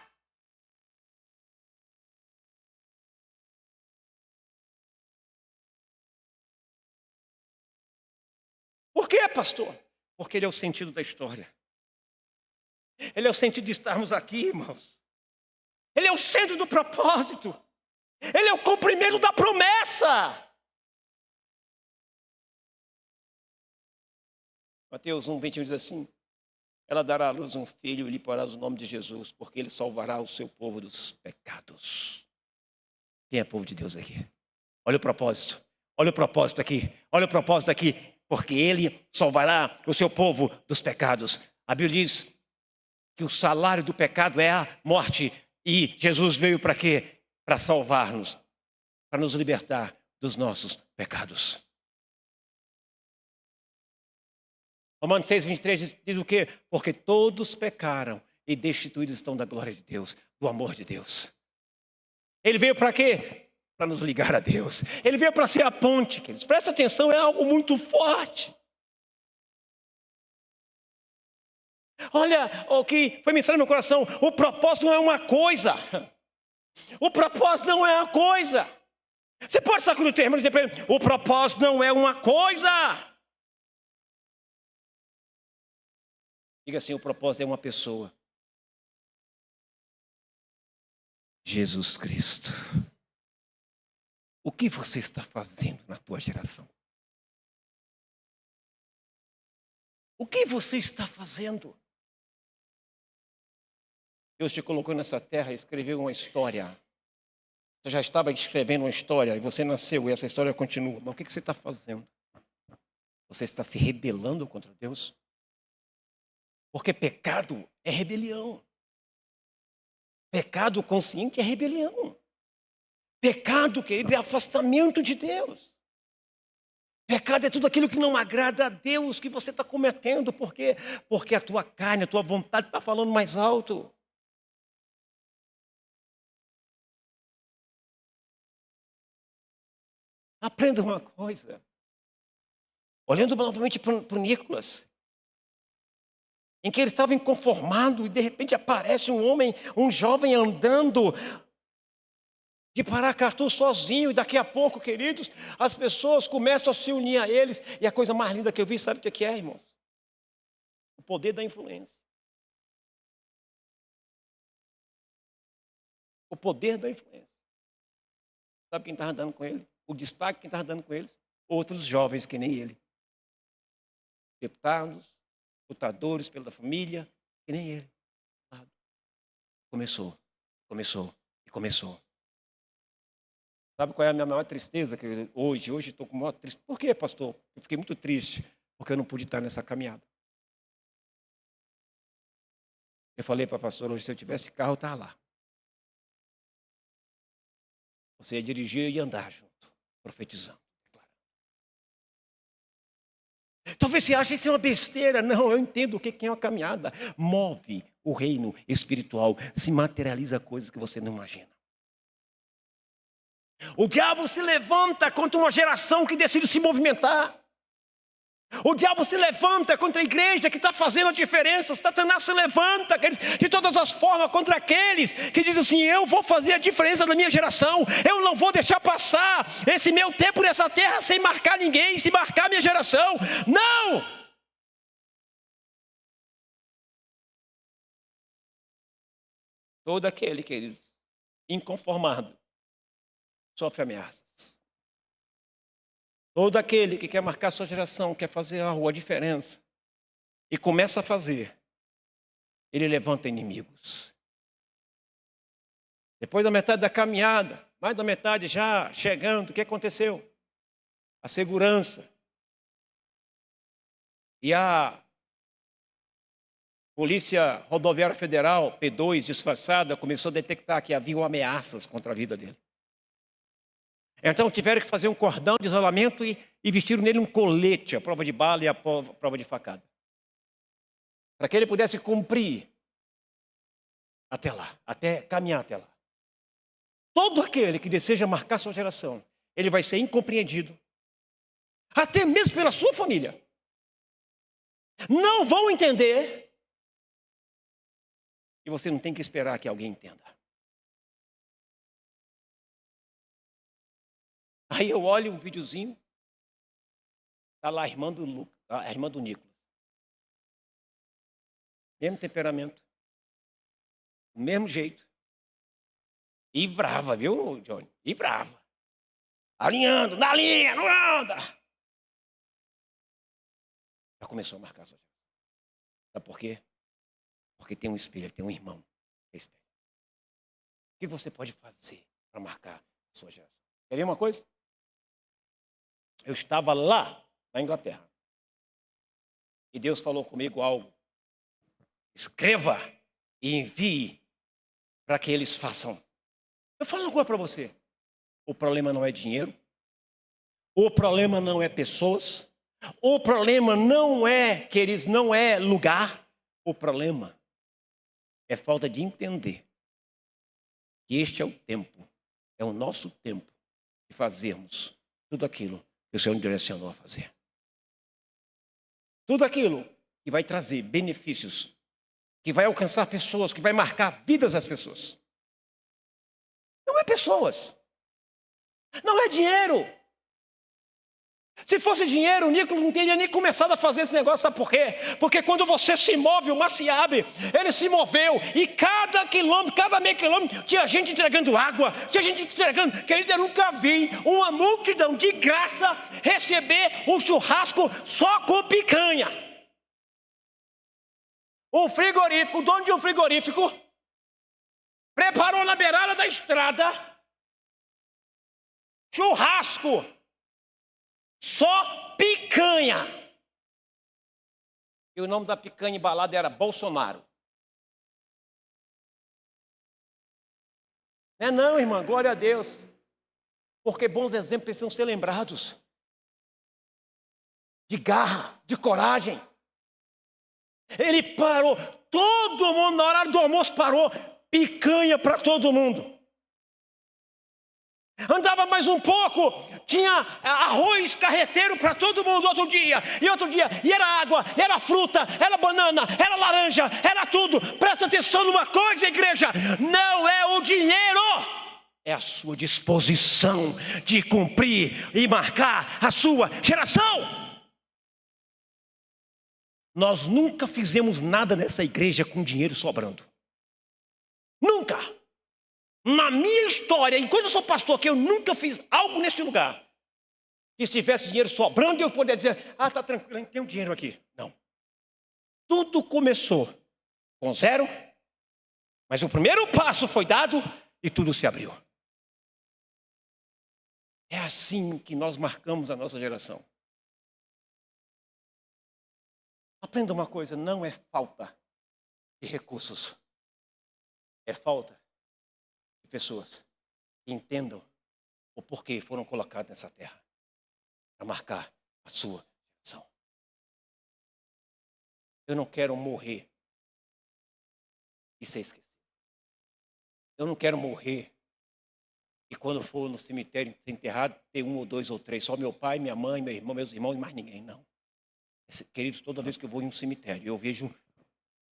Por quê, pastor? Porque Ele é o sentido da história. Ele é o sentido de estarmos aqui, irmãos. Ele é o centro do propósito. Ele é o cumprimento da promessa. Mateus 1:21 diz assim: ela dará à luz um filho e lhe porá o nome de Jesus, porque ele salvará o seu povo dos pecados. Quem é povo de Deus aqui? Olha o propósito. Olha o propósito aqui. Olha o propósito aqui. Porque ele salvará o seu povo dos pecados. A Bíblia diz que o salário do pecado é a morte. E Jesus veio para quê? Para salvar-nos, para nos libertar dos nossos pecados. Romanos 6:23 diz o quê? Porque todos pecaram e destituídos estão da glória de Deus, do amor de Deus. Ele veio para quê? Para nos ligar a Deus. Ele veio para ser a ponte, queridos. Presta atenção, é algo muito forte. Olha o que foi mencionado no meu coração. O propósito não é uma coisa. O propósito não é uma coisa. Você pode sacudir o termo e dizer para ele: o propósito não é uma coisa. Diga assim: o propósito é uma pessoa. Jesus Cristo. O que você está fazendo na tua geração? O que você está fazendo? Deus te colocou nessa terra e escreveu uma história. Você já estava escrevendo uma história e você nasceu e essa história continua. Mas o que você está fazendo? Você está se rebelando contra Deus? Porque pecado é rebelião. Pecado consciente é rebelião. Pecado, querido, é afastamento de Deus. Pecado é tudo aquilo que não agrada a Deus que você está cometendo. Por quê? Porque a tua carne, a tua vontade está falando mais alto. Aprenda uma coisa. Olhando novamente para o Nicolas, em que ele estava inconformado e de repente aparece um homem, um jovem andando de Paracatu sozinho, e daqui a pouco, queridos, as pessoas começam a se unir a eles, e a coisa mais linda que eu vi, sabe o que é, irmãos? O poder da influência. O poder da influência. Sabe quem estava andando com ele? O destaque quem estava andando com eles? Outros jovens que nem ele. Deputados, lutadores pela família, que nem ele. Começou, começou e começou. Sabe qual é a minha maior tristeza? Que hoje estou com maior tristeza. Por quê, pastor? Eu fiquei muito triste, porque eu não pude estar nessa caminhada. Eu falei para a pastora hoje, se eu tivesse carro, eu estava lá. Você ia dirigir e andar junto, profetizando. Talvez você ache isso uma besteira. Não, eu entendo o que é uma caminhada. Move o reino espiritual, se materializa coisas que você não imagina. O diabo se levanta contra uma geração que decide se movimentar. O diabo se levanta contra a igreja que está fazendo a diferença. Satanás se levanta de todas as formas contra aqueles que dizem assim: eu vou fazer a diferença na minha geração. Eu não vou deixar passar esse meu tempo nessa terra sem marcar ninguém, sem marcar minha geração. Não! Todo aquele, queridos, inconformado, sofre ameaças. Todo aquele que quer marcar sua geração, quer fazer a diferença, e começa a fazer, ele levanta inimigos. Depois da metade da caminhada, mais da metade já chegando, o que aconteceu? A segurança e a Polícia Rodoviária Federal, P2, disfarçada, começou a detectar que havia ameaças contra a vida dele. Então tiveram que fazer um cordão de isolamento e vestiram nele um colete, a prova de bala e a prova de facada. Para que ele pudesse cumprir até lá, até caminhar até lá. Todo aquele que deseja marcar sua geração, ele vai ser incompreendido, até mesmo pela sua família. Não vão entender. E você não tem que esperar que alguém entenda. Aí eu olho um videozinho, está lá a irmã do Nicolas. Mesmo temperamento, mesmo jeito. E brava, viu, Johnny? E brava. Alinhando, na linha, não anda. Já começou a marcar sua geração. Sabe por quê? Porque tem um espelho, tem um irmão que é espelho. O que você pode fazer para marcar a sua geração? Quer ver uma coisa? Eu estava lá na Inglaterra. E Deus falou comigo algo. Escreva e envie para que eles façam. Eu falo uma coisa para você. O problema não é dinheiro. O problema não é pessoas. O problema não é, queridos, não é lugar. O problema é falta de entender que este é o tempo, é o nosso tempo de fazermos tudo aquilo que o Senhor nos direcionou a fazer. Tudo aquilo que vai trazer benefícios, que vai alcançar pessoas, que vai marcar vidas das pessoas. Não é pessoas. Não é dinheiro. Se fosse dinheiro, o Nicolas não teria nem começado a fazer esse negócio, sabe por quê? Porque quando você se move, o mar se abre, ele se moveu, e cada quilômetro, cada meio quilômetro, tinha gente entregando água, tinha gente entregando, querido, eu nunca vi uma multidão de graça receber um churrasco só com picanha. O frigorífico, o dono de um frigorífico, preparou na beirada da estrada, churrasco, só picanha. E o nome da picanha embalada era Bolsonaro. Não, irmã, glória a Deus. Porque bons exemplos precisam ser lembrados. De garra, de coragem. Ele parou, todo mundo na hora do almoço parou, picanha para todo mundo. Andava mais um pouco, tinha arroz carreteiro para todo mundo outro dia, e era água, era fruta, era banana, era laranja, era tudo. Presta atenção numa coisa, igreja, não é o dinheiro, é a sua disposição de cumprir e marcar a sua geração. Nós nunca fizemos nada nessa igreja com dinheiro sobrando. Nunca. Na minha história, enquanto eu sou pastor aqui, eu nunca fiz algo nesse lugar que se tivesse dinheiro sobrando eu poderia dizer, tá tranquilo, tem um dinheiro aqui. Não. Tudo começou com zero, mas o primeiro passo foi dado e tudo se abriu. É assim que nós marcamos a nossa geração. Aprenda uma coisa, não é falta de recursos, é falta de pessoas que entendam o porquê foram colocados nessa terra. Para marcar a sua geração. Eu não quero morrer e ser esquecido. Eu não quero morrer e quando for no cemitério ser enterrado, ter 1 ou 2 ou 3, só meu pai, minha mãe, meu irmão, meus irmãos e mais ninguém, não. Queridos, toda vez que eu vou em um cemitério, eu vejo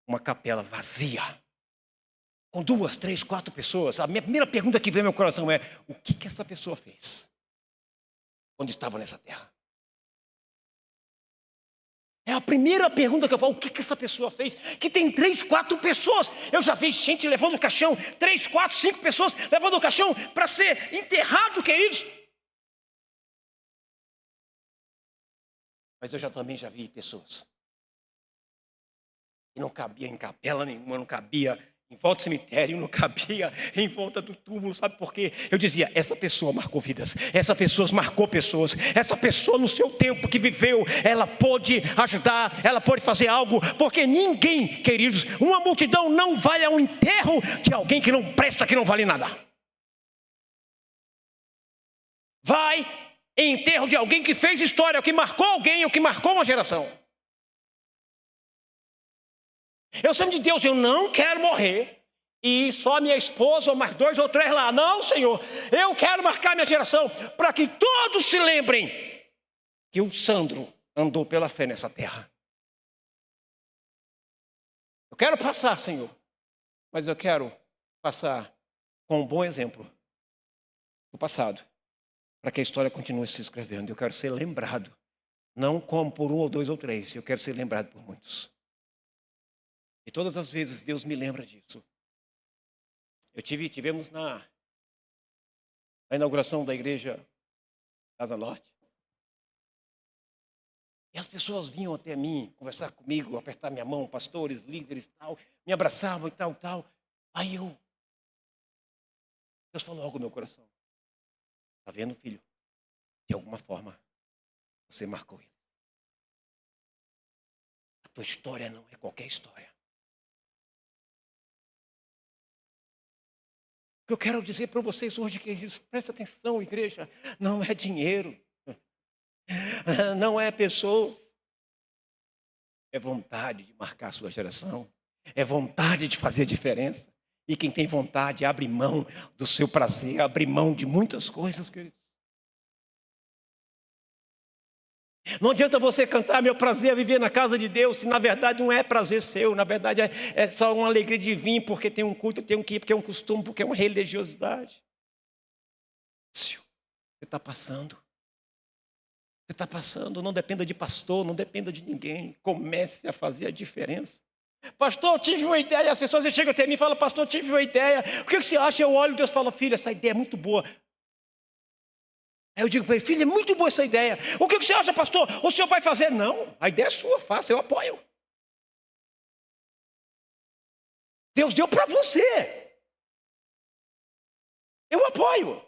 uma capela vazia, com 2, 3, 4 pessoas. A minha primeira pergunta que vem ao meu coração é: o que essa pessoa fez quando estava nessa terra? É a primeira pergunta que eu falo: o que essa pessoa fez? Que tem 3, 4 pessoas. Eu já vi gente levando o caixão, 3, 4, 5 pessoas levando o caixão para ser enterrado, queridos. Mas eu também já vi pessoas que não cabia em capela nenhuma, não cabia em volta do cemitério, não cabia em volta do túmulo. Sabe por quê? Eu dizia: essa pessoa marcou vidas, essa pessoa marcou pessoas, essa pessoa no seu tempo que viveu, ela pôde ajudar, ela pôde fazer algo, porque ninguém, queridos, uma multidão não vai ao enterro de alguém que não presta, que não vale nada. Vai em enterro de alguém que fez história, que marcou alguém, ou que marcou uma geração. Eu sou de Deus, eu não quero morrer e só minha esposa ou mais 2 ou 3 lá. Não, Senhor, eu quero marcar minha geração para que todos se lembrem que o Sandro andou pela fé nessa terra. Eu quero passar, Senhor, mas eu quero passar com um bom exemplo do passado, para que a história continue se escrevendo. Eu quero ser lembrado, não como por 1 ou 2 ou 3, eu quero ser lembrado por muitos. E todas as vezes Deus me lembra disso. Tivemos na inauguração da igreja Casa Norte. E as pessoas vinham até mim, conversar comigo, apertar minha mão, pastores, líderes e tal, me abraçavam e tal, tal. Aí Deus falou algo no meu coração. Está vendo, filho? De alguma forma, você marcou ele. A tua história não é qualquer história. O que eu quero dizer para vocês hoje, queridos, presta atenção, igreja, não é dinheiro, não é pessoas, é vontade de marcar a sua geração, é vontade de fazer a diferença. E quem tem vontade abre mão do seu prazer, abre mão de muitas coisas, queridos. Não adianta você cantar: meu prazer é viver na casa de Deus, se na verdade não é prazer seu, na verdade é só uma alegria de vir, porque tem um culto, tem que ir, porque é um costume, porque é uma religiosidade. Você está passando. Você está passando, não dependa de pastor, não dependa de ninguém. Comece a fazer a diferença. Pastor, eu tive uma ideia. As pessoas chegam até mim e falam: pastor, eu tive uma ideia. O que você acha? Eu olho e Deus fala: filho, essa ideia é muito boa. Aí eu digo para ele: filho, é muito boa essa ideia. O que você acha, pastor? O senhor vai fazer? Não, a ideia é sua, faça, eu apoio. Deus deu para você. Eu apoio.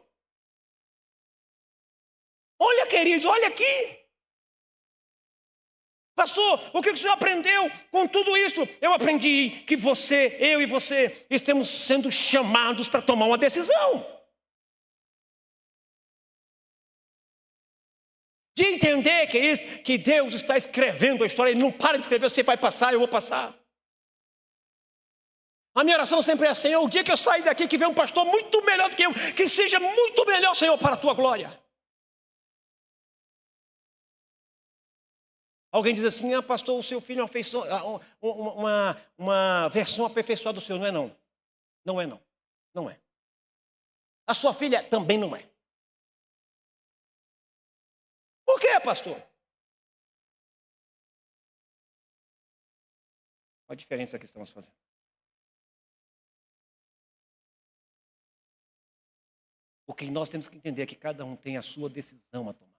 Olha, queridos, olha aqui. Pastor, o que o senhor aprendeu com tudo isso? Eu aprendi que eu e você, estamos sendo chamados para tomar uma decisão. De entender, queridos, que Deus está escrevendo a história. Ele não para de escrever: você vai passar, eu vou passar. A minha oração sempre é assim: Senhor, o dia que eu sair daqui, que venha um pastor muito melhor do que eu, que seja muito melhor, Senhor, para a tua glória. Alguém diz assim: pastor, o seu filho fez uma versão aperfeiçoada do Senhor. Não é não. Não é não. Não é. A sua filha também não é. Por quê, pastor? Qual a diferença que estamos fazendo? Porque nós temos que entender que cada um tem a sua decisão a tomar.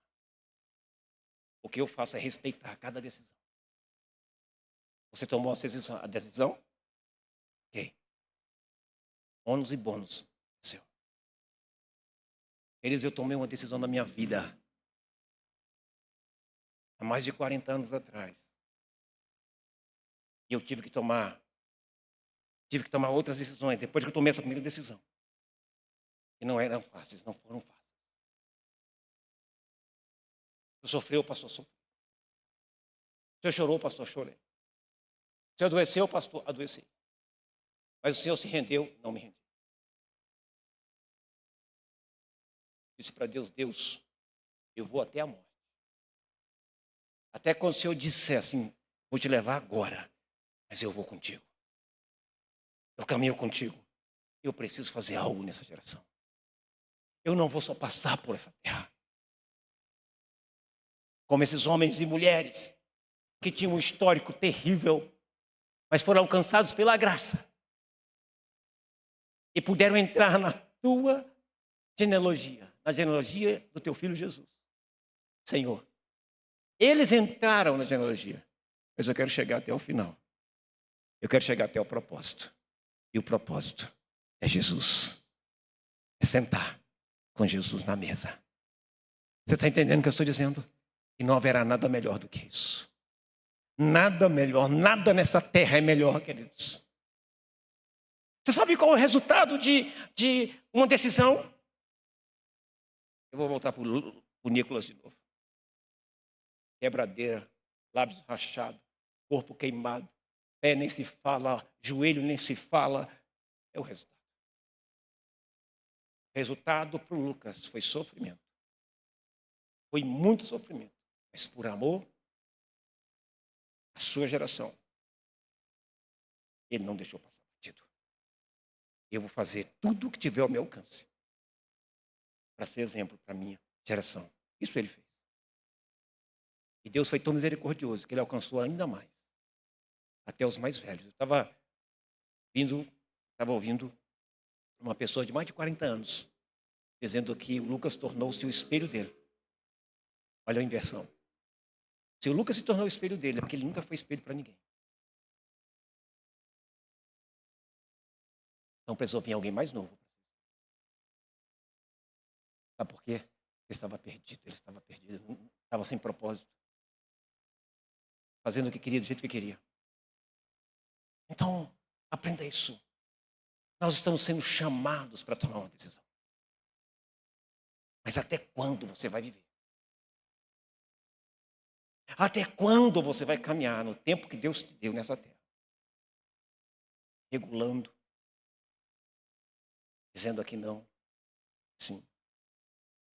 O que eu faço é respeitar cada decisão. Você tomou a decisão? Ok. Ônus e bônus. Seu. Eu tomei uma decisão na minha vida. Há mais de 40 anos atrás. E eu tive que tomar outras decisões depois que eu tomei essa primeira decisão. Que não eram fáceis, não foram fáceis. O senhor sofreu, pastor, sofreu. O senhor chorou, pastor, chorei. O senhor adoeceu, pastor, adoeci. Mas o senhor se rendeu, não me rendi. Disse para Deus, Deus, eu vou até a morte. Até quando o senhor disser assim, vou te levar agora, mas eu vou contigo. Eu caminho contigo. Eu preciso fazer algo nessa geração. Eu não vou só passar por essa terra. Como esses homens e mulheres que tinham um histórico terrível, mas foram alcançados pela graça. E puderam entrar na tua genealogia, na genealogia do teu filho Jesus. Senhor, eles entraram na genealogia, mas eu quero chegar até o final. Eu quero chegar até o propósito. E o propósito é Jesus. É sentar com Jesus na mesa. Você está entendendo o que eu estou dizendo? E não haverá nada melhor do que isso. Nada melhor, nada nessa terra é melhor, queridos. Você sabe qual é o resultado de uma decisão? Eu vou voltar para o Nicolas de novo. Quebradeira, lábios rachados, corpo queimado, pé nem se fala, joelho nem se fala. É o resultado. O resultado para o Lucas foi sofrimento. Foi muito sofrimento. Mas por amor à sua geração, ele não deixou passar batido. Eu vou fazer tudo o que tiver ao meu alcance para ser exemplo para a minha geração. Isso ele fez. E Deus foi tão misericordioso que ele alcançou ainda mais. Até os mais velhos. Eu estava ouvindo uma pessoa de mais de 40 anos dizendo que o Lucas tornou-se o espelho dele. Olha a inversão. Se o Lucas se tornou o espelho dele, é porque ele nunca foi espelho para ninguém. Então precisou vir alguém mais novo. Sabe por quê? Ele estava perdido, estava sem propósito. Fazendo o que queria, do jeito que queria. Então, aprenda isso. Nós estamos sendo chamados para tomar uma decisão. Mas até quando você vai viver? Até quando você vai caminhar no tempo que Deus te deu nessa terra? Regulando. Dizendo aqui não. Sim.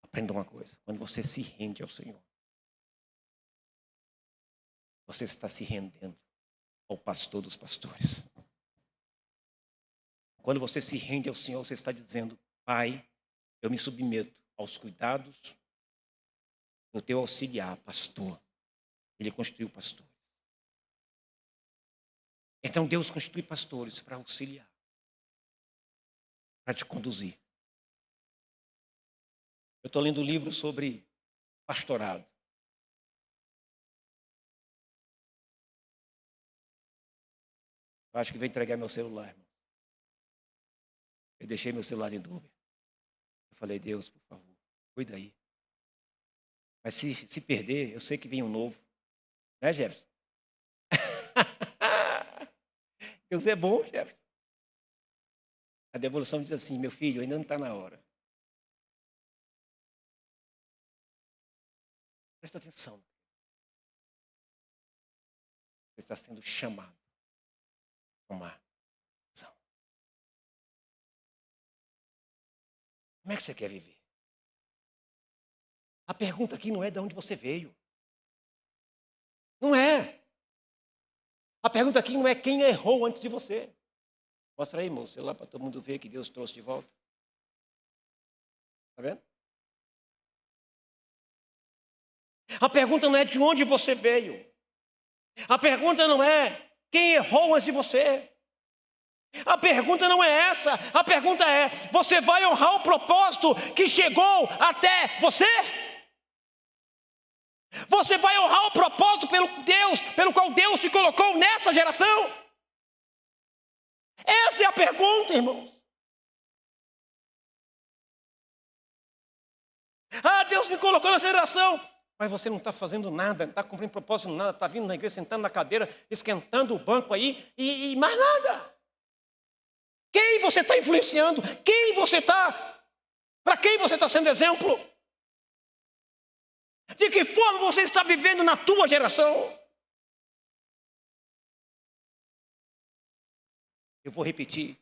Aprenda uma coisa. Quando você se rende ao Senhor, você está se rendendo ao pastor dos pastores. Quando você se rende ao Senhor, você está dizendo, Pai, eu me submeto aos cuidados do teu auxiliar, pastor. Ele constituiu pastores. Então Deus constitui pastores para auxiliar, para te conduzir. Eu estou lendo um livro sobre pastorado. Eu acho que vou entregar meu celular, irmão. Eu deixei meu celular em Uber. Eu falei, Deus, por favor, cuida aí. Mas se perder, eu sei que vem um novo. Né, Jefferson? Deus é bom, Jefferson. A devolução diz assim, meu filho, ainda não está na hora. Presta atenção. Você está sendo chamado a tomar ação. Como é que você quer viver? A pergunta aqui não é de onde você veio. Não é. A pergunta aqui não é quem errou antes de você. Mostra aí, moço, lá para todo mundo ver que Deus trouxe de volta. Está vendo? A pergunta não é de onde você veio. A pergunta não é quem errou antes de você. A pergunta não é essa. A pergunta é, você vai honrar o propósito que chegou até você? Você vai honrar o propósito pelo qual Deus te colocou nessa geração? Essa é a pergunta, irmãos. Ah, Deus me colocou nessa geração. Mas você não está fazendo nada, não está cumprindo propósito nada, está vindo na igreja, sentando na cadeira, esquentando o banco aí e mais nada. Quem você está influenciando? Para quem você está sendo exemplo? De que forma você está vivendo na tua geração? Eu vou repetir.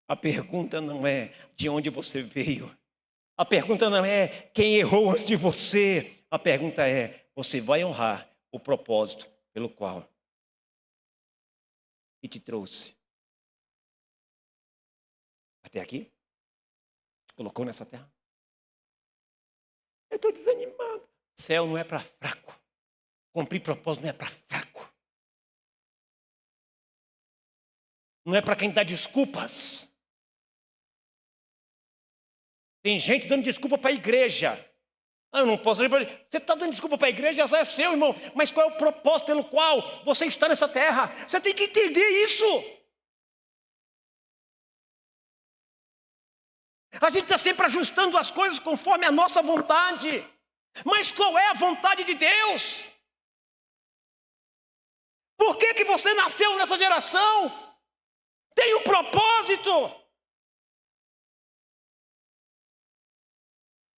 A pergunta não é de onde você veio. A pergunta não é quem errou antes de você. A pergunta é, você vai honrar o propósito pelo qual e te trouxe até aqui? Te colocou nessa terra? Eu estou desanimado. Céu não é para fraco. Cumprir propósito não é para fraco. Não é para quem dá desculpas. Tem gente dando desculpa para a igreja. Eu não posso. Você está dando desculpa para a igreja, já é seu, irmão. Mas qual é o propósito pelo qual você está nessa terra? Você tem que entender isso. A gente está sempre ajustando as coisas conforme a nossa vontade. Mas qual é a vontade de Deus? Por que você nasceu nessa geração? Tem um propósito.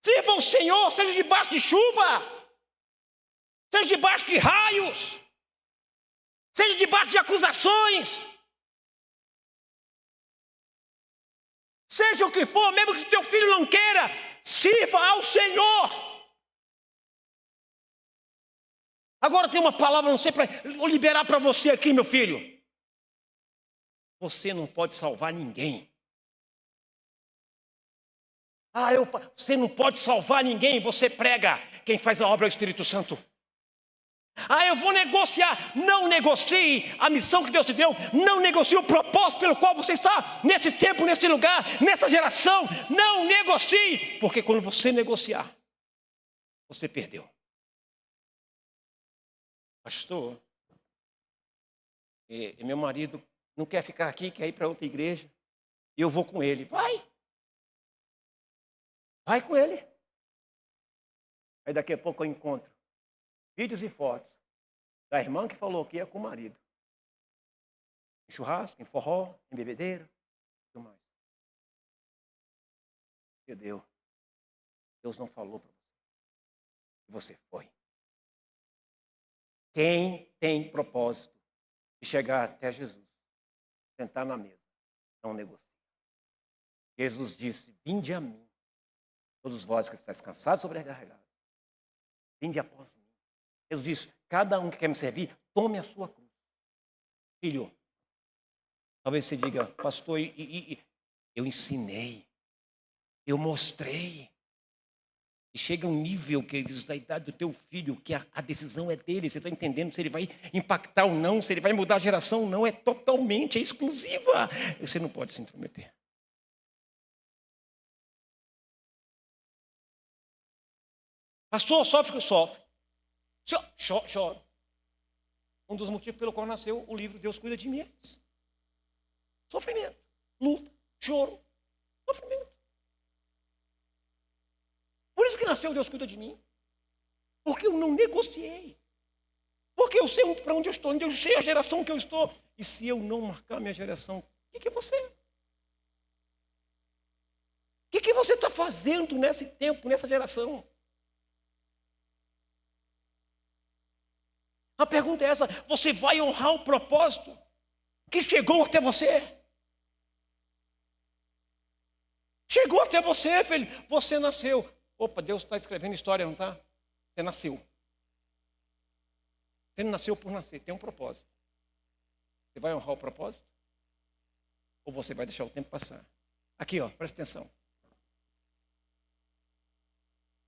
Sirva ao Senhor, seja debaixo de chuva, seja debaixo de raios, seja debaixo de acusações, seja o que for, mesmo que teu filho não queira, sirva ao Senhor. Agora tem uma palavra, não sei, para liberar para você aqui, meu filho. Você não pode salvar ninguém. Você não pode salvar ninguém, você prega. Quem faz a obra é o Espírito Santo. Eu vou negociar. Não negocie a missão que Deus te deu. Não negocie o propósito pelo qual você está nesse tempo, nesse lugar, nessa geração. Não negocie, porque quando você negociar, você perdeu. Pastor, meu marido não quer ficar aqui, quer ir para outra igreja. E eu vou com ele. Vai com ele. Aí daqui a pouco eu encontro vídeos e fotos da irmã que falou que ia com o marido. Em churrasco, em forró, em bebedeira, tudo mais. Entendeu? Deus não falou para você. E você foi. Quem tem propósito de chegar até Jesus, sentar na mesa, não negocia. Jesus disse, vinde a mim, todos vós que estáis cansados e sobrecarregados, vinde após mim. Jesus disse, cada um que quer me servir, tome a sua cruz. Filho, talvez você diga, pastor, eu ensinei, eu mostrei. E chega um nível, queridos, da idade do teu filho, que a decisão é dele. Você está entendendo se ele vai impactar ou não, se ele vai mudar a geração ou não. É totalmente, é exclusiva. Você não pode se intrometer. Pastor, sofre que sofre. Choro. Um dos motivos pelo qual nasceu o livro Deus Cuida de Mim é esse. Sofrimento, luta, choro, sofrimento. Por isso que nasceu Deus Cuida de Mim. Porque eu não negociei. Porque eu sei para onde eu estou, eu sei a geração que eu estou. E se eu não marcar minha geração, o que é você? O que você está fazendo nesse tempo, nessa geração? A pergunta é essa, você vai honrar o propósito que chegou até você? Chegou até você, filho. Você nasceu. Opa, Deus está escrevendo história, não está? Você nasceu. Você não nasceu por nascer, tem um propósito. Você vai honrar o propósito? Ou você vai deixar o tempo passar? Aqui, ó, presta atenção.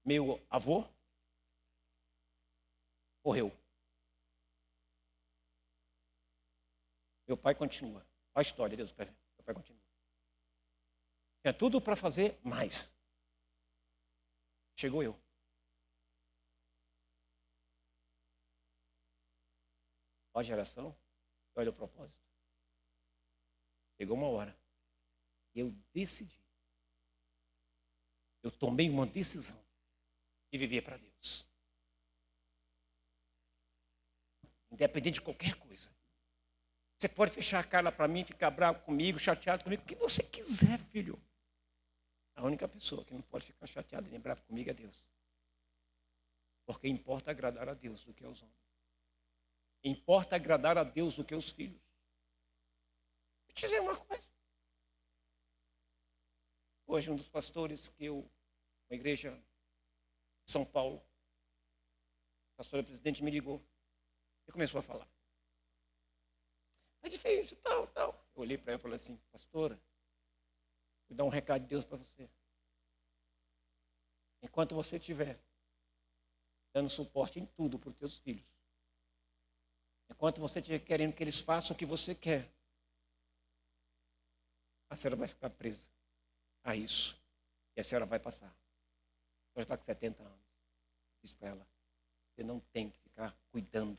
Meu avô morreu. Meu pai continua. Olha a história, Deus escreve. Meu pai continua. Tinha tudo para fazer mais. Chegou eu. Olha a geração, olha o propósito. Chegou uma hora. Eu decidi. Eu tomei uma decisão de viver para Deus. Independente de qualquer coisa. Você pode fechar a cara para mim, ficar bravo comigo, chateado comigo, o que você quiser, filho. A única pessoa que não pode ficar chateada nem bravo comigo é Deus. Porque importa agradar a Deus do que aos homens. Importa agradar a Deus do que aos filhos. Vou te dizer uma coisa. Hoje, um dos pastores uma igreja de São Paulo, o pastor presidente me ligou e começou a falar. É difícil, tal. Eu olhei para ela e falei assim, pastora, vou dar um recado de Deus para você. Enquanto você estiver dando suporte em tudo para os teus filhos, enquanto você estiver querendo que eles façam o que você quer, a senhora vai ficar presa a isso. E a senhora vai passar. A senhora está com 70 anos. Diz para ela, você não tem que ficar cuidando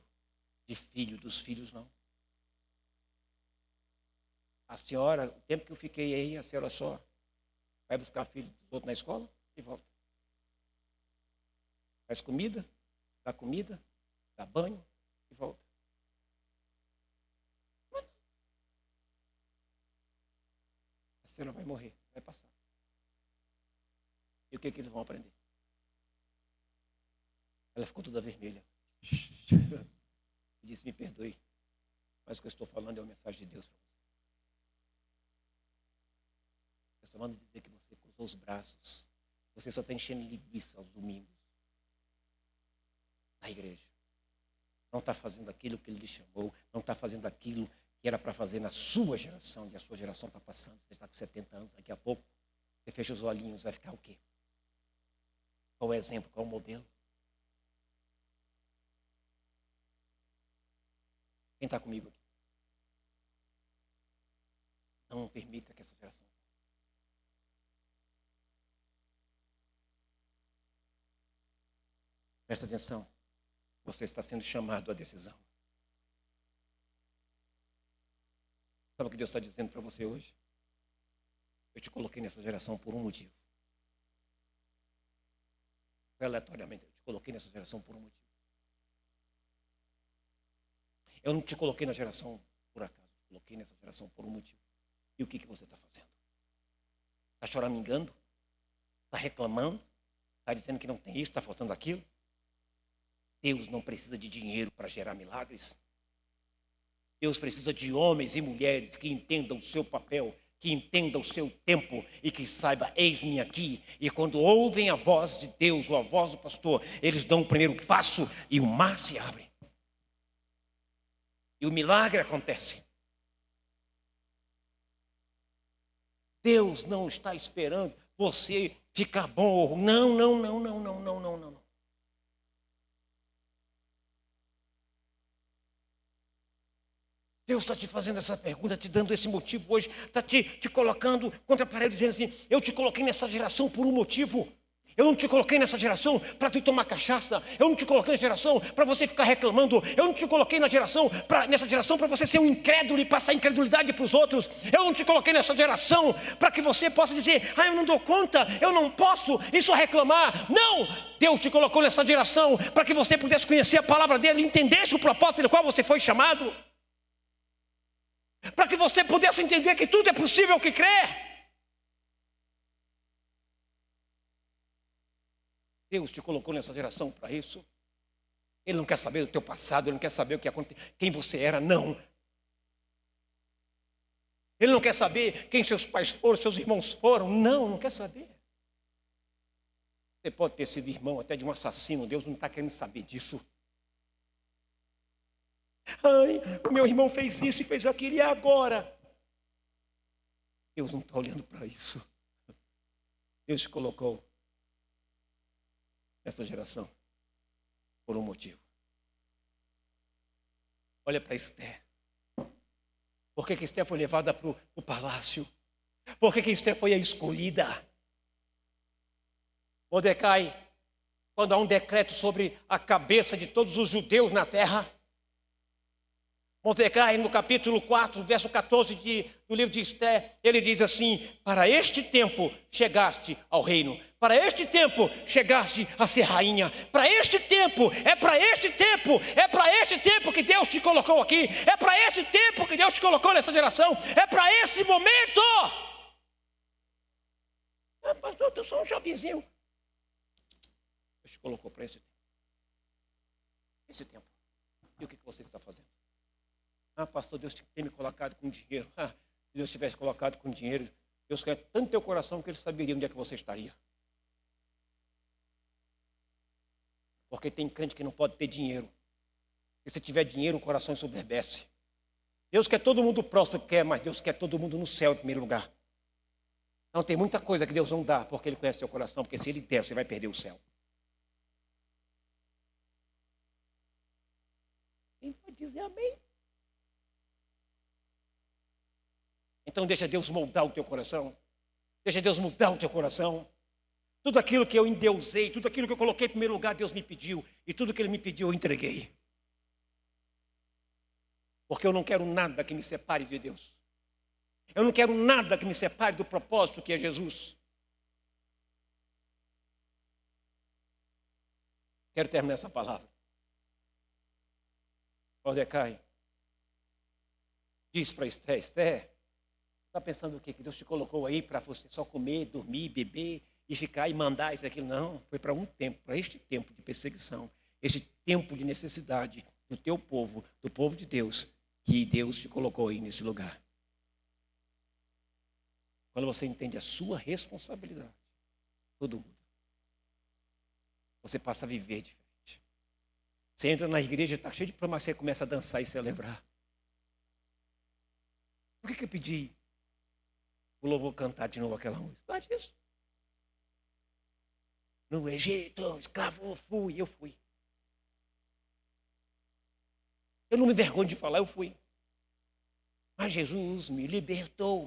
de filho, dos filhos, não. A senhora, o tempo que eu fiquei aí, a senhora só vai buscar filho dos outros na escola e volta. Faz comida, dá banho e volta. A senhora vai morrer, vai passar. E o que eles vão aprender? Ela ficou toda vermelha. E disse, me perdoe, mas o que eu estou falando é uma mensagem de Deus para você. Eu estou mandando dizer que você cruzou os braços. Você só está enchendo linguiça aos domingos. Na igreja. Não está fazendo aquilo que ele lhe chamou. Não está fazendo aquilo que era para fazer na sua geração. E a sua geração está passando. Você está com 70 anos. Daqui a pouco, você fecha os olhinhos. Vai ficar o quê? Qual o exemplo? Qual o modelo? Quem está comigo aqui? Não permita que essa geração. Presta atenção. Você está sendo chamado à decisão. Sabe o que Deus está dizendo para você hoje? Eu te coloquei nessa geração por um motivo. Aleatoriamente, eu te coloquei nessa geração por um motivo. Eu não te coloquei na geração por acaso. Eu te coloquei nessa geração por um motivo. E o que você está fazendo? Está choramingando? Está reclamando? Está dizendo que não tem isso, está faltando aquilo? Deus não precisa de dinheiro para gerar milagres. Deus precisa de homens e mulheres que entendam o seu papel, que entendam o seu tempo e que saiba, eis-me aqui. E quando ouvem a voz de Deus ou a voz do pastor, eles dão o primeiro passo e o mar se abre. E o milagre acontece. Deus não está esperando você ficar bom. Não. Deus está te fazendo essa pergunta, te dando esse motivo hoje, está te colocando contra a parede, dizendo assim, eu te coloquei nessa geração por um motivo. Eu não te coloquei nessa geração para tu tomar cachaça. Eu não te coloquei nessa geração para você ficar reclamando. Eu não te coloquei nessa geração para você ser um incrédulo e passar incredulidade para os outros. Eu não te coloquei nessa geração para que você possa dizer, eu não dou conta, eu não posso, e só reclamar. Não! Deus te colocou nessa geração para que você pudesse conhecer a palavra dele e entendesse o propósito pelo qual você foi chamado. Para que você pudesse entender que tudo é possível que crê. Deus te colocou nessa geração para isso. Ele não quer saber do teu passado, ele não quer saber o que aconteceu, quem você era, não. Ele não quer saber quem seus pais foram, seus irmãos foram, não quer saber. Você pode ter sido irmão até de um assassino, Deus não está querendo saber disso. O meu irmão fez isso e fez aquilo, e agora? Deus não está olhando para isso. Deus te colocou nessa geração por um motivo. Olha para Esther. Por que Esther foi levada para o palácio? Por que Esther foi a escolhida? Mordecai, quando há um decreto sobre a cabeça de todos os judeus na terra, Mordecai, no capítulo 4, verso 14 do livro de Esther, ele diz assim, para este tempo chegaste ao reino, para este tempo chegaste a ser rainha, para este tempo, é para este tempo que Deus te colocou aqui, é para este tempo que Deus te colocou nessa geração, é para esse momento. Pastor, eu sou um jovenzinho. Deus te colocou para esse tempo. esse tempo. E o que você está fazendo? Ah, pastor, Deus tem me colocado com dinheiro. Ah, se Deus tivesse colocado com dinheiro, Deus quer tanto teu coração que Ele saberia onde é que você estaria. Porque tem crente que não pode ter dinheiro. E se tiver dinheiro, o coração ensoberbece. Deus quer todo mundo próspero, mas Deus quer todo mundo no céu em primeiro lugar. Então tem muita coisa que Deus não dá, porque Ele conhece seu coração, porque se Ele der, você vai perder o céu. Quem pode dizer amém? Então deixa Deus moldar o teu coração. Deixa Deus mudar o teu coração. Tudo aquilo que eu endeusei, tudo aquilo que eu coloquei em primeiro lugar, Deus me pediu. E tudo que Ele me pediu, eu entreguei. Porque eu não quero nada que me separe de Deus. Eu não quero nada que me separe do propósito que é Jesus. Quero terminar essa palavra. Mordecai diz para Esther: Esther, está pensando o quê? Que Deus te colocou aí para você só comer, dormir, beber e ficar e mandar isso aqui? Não, foi para um tempo, para este tempo de perseguição, este tempo de necessidade do teu povo, do povo de Deus, que Deus te colocou aí nesse lugar. Quando você entende a sua responsabilidade, tudo muda. Você passa a viver diferente. Você entra na igreja, está cheio de promessas, você começa a dançar e celebrar. Por que eu pedi o louvor cantar de novo aquela música? Por causa disso. No Egito, escravo eu fui. Eu não me envergonho de falar, eu fui. Mas Jesus me libertou.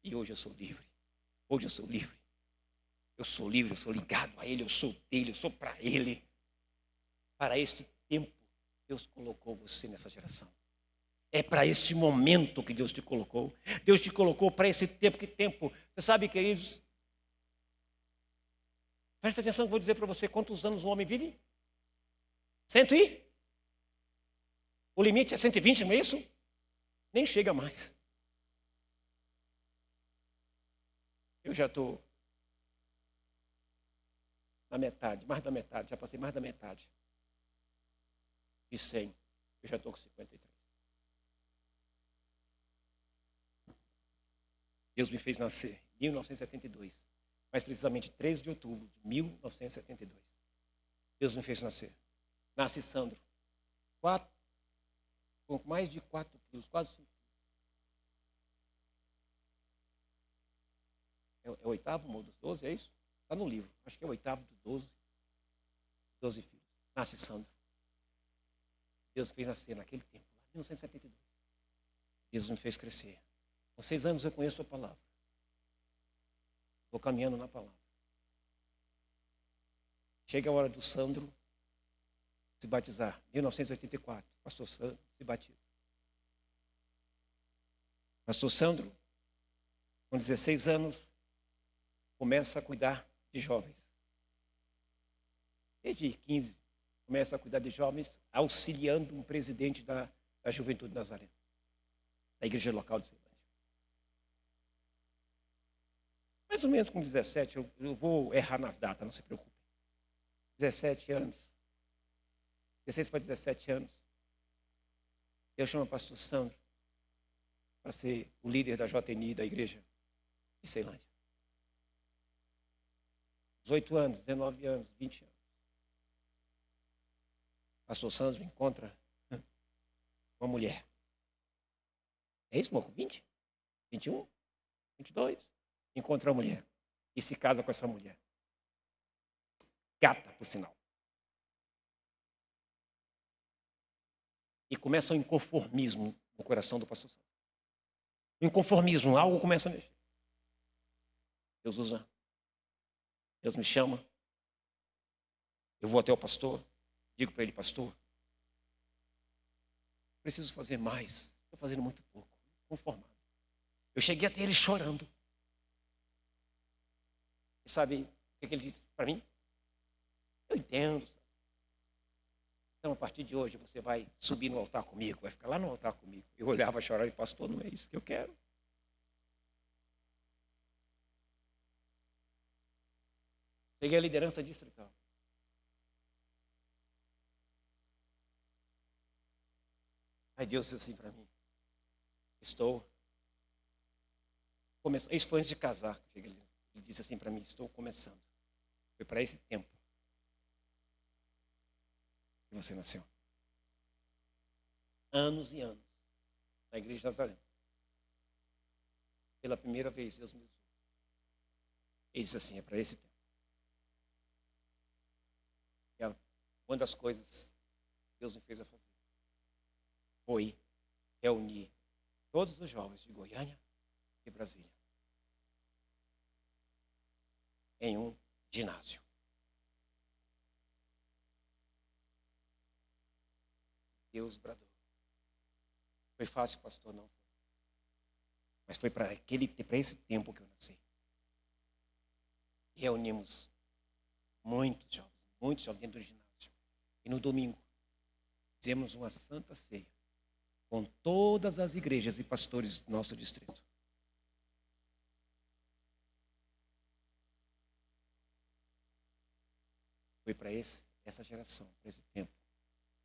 E hoje eu sou livre. Hoje eu sou livre. Eu sou livre, eu sou ligado a Ele, eu sou dele, eu sou para Ele. Para este tempo, Deus colocou você nessa geração. É para este momento que Deus te colocou. Deus te colocou para esse tempo. Que tempo? Você sabe, queridos? Presta atenção que eu vou dizer para você quantos anos um homem vive. 100 e? O limite é 120, não é isso? Nem chega mais. Eu já estou na metade, mais da metade, já passei mais da metade de 100. Eu já estou com 53. Deus me fez nascer em 1972, mais precisamente 13 de outubro de 1972. Deus me fez nascer. Nasce Sandro, com mais de 4 quilos, quase 5 quilos. É o oitavo dos 12, é isso? Está no livro. Acho que é o oitavo dos 12 filhos. Nasce Sandro. Deus fez nascer naquele tempo, lá em 1972. Deus me fez crescer. Com 6 anos eu conheço a palavra. Estou caminhando na palavra. Chega a hora do Sandro se batizar. 1984, pastor Sandro se batiza. Pastor Sandro, com 16 anos, começa a cuidar de jovens. Desde 15, começa a cuidar de jovens, auxiliando um presidente da Juventude Nazarena, da igreja local de Ceilândia. Mais ou menos com 17, eu vou errar nas datas, não se preocupe. 17 anos, 16 para 17 anos, Deus chama o pastor Sandro para ser o líder da JNI, da igreja de Ceilândia. 18 anos, 19 anos, 20 anos. Pastor Sandro encontra uma mulher. É isso, Moco? 20? 21? 22? Encontra uma mulher e se casa com essa mulher. Gata, por sinal. E começa um inconformismo no coração do pastor Sandro. O inconformismo, algo começa a mexer. Deus usa. Deus me chama. Eu vou até o pastor. Digo para ele: pastor, preciso fazer mais. Estou fazendo muito pouco. Conformado. Eu cheguei até ele chorando. E sabe o que ele disse para mim? Eu entendo. Então, a partir de hoje, você vai subir no altar comigo, vai ficar lá no altar comigo. Eu olhava, chorava e: pastor, não é isso que eu quero. Peguei a liderança distrital. Aí Deus disse assim para mim, estou começando, isso foi antes de casar, ele disse assim para mim, estou começando. Foi para esse tempo que você nasceu. Anos e anos, na igreja de Nazaré. Pela primeira vez, Deus me usou. Ele disse assim, é para esse tempo. E uma das coisas que Deus me fez a fazer foi reunir todos os jovens de Goiânia e Brasília em um ginásio. Deus bradou. Foi fácil, pastor? Não. Mas foi para esse tempo que eu nasci. E reunimos muitos jovens dentro do ginásio. E no domingo, fizemos uma santa ceia com todas as igrejas e pastores do nosso distrito. Foi para essa geração, para esse tempo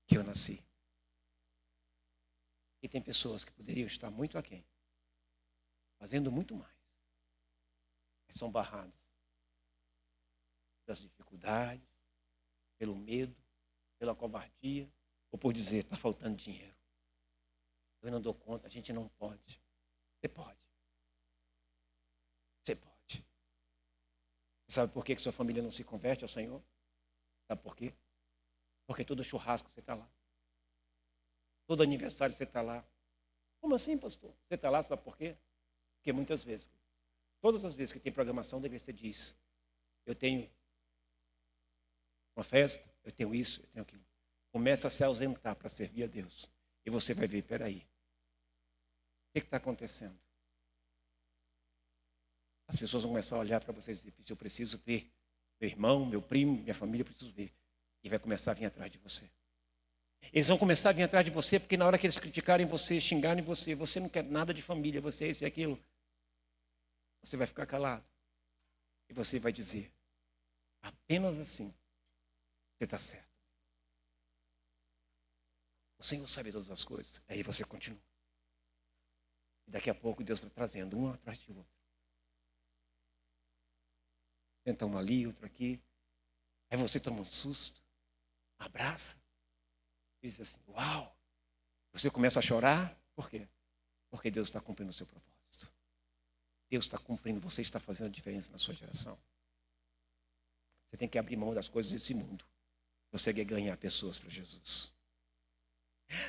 que eu nasci. E tem pessoas que poderiam estar muito aquém, fazendo muito mais, mas são barradas das dificuldades, pelo medo, pela covardia, ou por dizer, está faltando dinheiro. Eu não dou conta, a gente não pode. Você pode. Você pode. Você sabe por que sua família não se converte ao Senhor? Sabe por quê? Porque todo churrasco você está lá. Todo aniversário você está lá. Como assim, pastor? Você está lá, sabe por quê? Porque muitas vezes, todas as vezes que tem programação, você diz, eu tenho uma festa, eu tenho isso, eu tenho aquilo. Começa a se ausentar para servir a Deus. E você vai ver, peraí, o que está acontecendo? As pessoas vão começar a olhar para você e dizer, eu preciso ver meu irmão, meu primo, minha família, eu preciso ver. E vai começar a vir atrás de você. Eles vão começar a vir atrás de você, porque na hora que eles criticarem você, xingarem você, você não quer nada de família, você é isso e aquilo. Você vai ficar calado. E você vai dizer, apenas assim, você está certo. O Senhor sabe todas as coisas. Aí você continua. E daqui a pouco Deus vai trazendo um atrás de outro. Tenta um ali, outro aqui. Aí você toma um susto, abraça. E diz assim, uau. Você começa a chorar. Por quê? Porque Deus está cumprindo o seu propósito. Deus está cumprindo, você está fazendo a diferença na sua geração. Você tem que abrir mão das coisas desse mundo. Você quer ganhar pessoas para Jesus.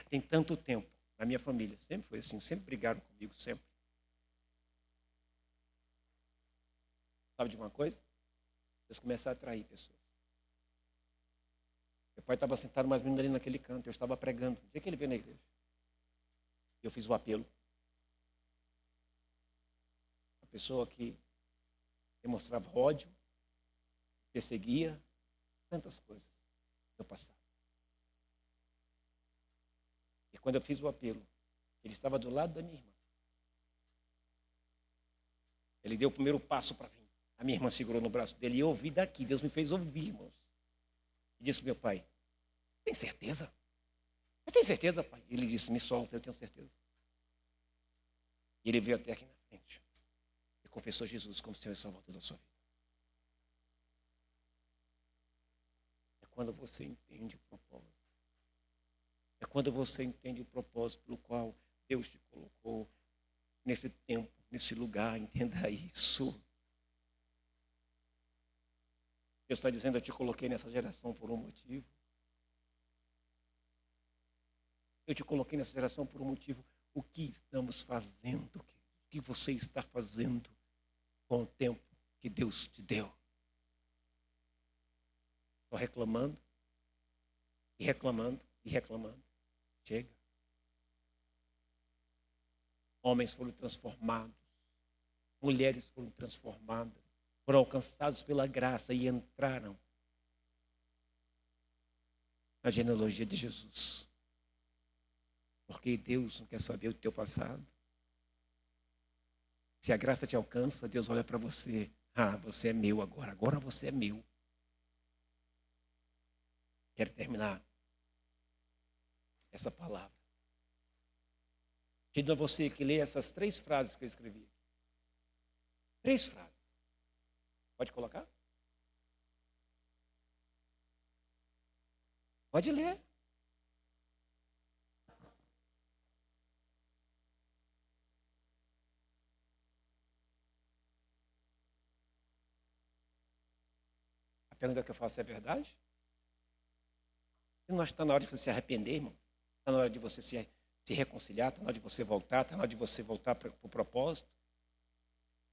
Tem tanto tempo. Na minha família sempre foi assim, sempre brigaram comigo, sempre. Sabe de uma coisa? Deus começa a atrair pessoas. Meu pai estava sentado mais ou menos ali naquele canto, eu estava pregando. O dia que ele veio na igreja, eu fiz o apelo. A pessoa que demonstrava ódio, perseguia, tantas coisas no passado. E quando eu fiz o apelo, ele estava do lado da minha irmã. Ele deu o primeiro passo para vir. A minha irmã segurou no braço dele e eu ouvi daqui. Deus me fez ouvir, irmãos. E disse, meu pai, tem certeza? Você tem certeza, pai? Ele disse, me solta, eu tenho certeza. E ele veio até aqui na frente. E confessou Jesus como Senhor e Salvador da sua vida. É quando você entende o propósito. É quando você entende o propósito pelo qual Deus te colocou nesse tempo, nesse lugar. Entenda isso. Deus está dizendo, eu te coloquei nessa geração por um motivo. Eu te coloquei nessa geração por um motivo. O que estamos fazendo? O que você está fazendo com o tempo que Deus te deu? Só reclamando, e reclamando, e reclamando. Chega. Homens foram transformados. Mulheres foram transformadas. Foram alcançados pela graça e entraram na genealogia de Jesus. Porque Deus não quer saber do teu passado. Se a graça te alcança, Deus olha para você. Ah, você é meu agora. Agora você é meu. Quero terminar essa palavra Pedindo a você que lê essas 3 frases que eu escrevi. 3 frases. Pode colocar? Pode ler. A pergunta que eu faço é verdade? Não está na hora de você se arrepender, irmão? Está na hora de você se reconciliar? Está na hora de você voltar? Está na hora de você voltar para o propósito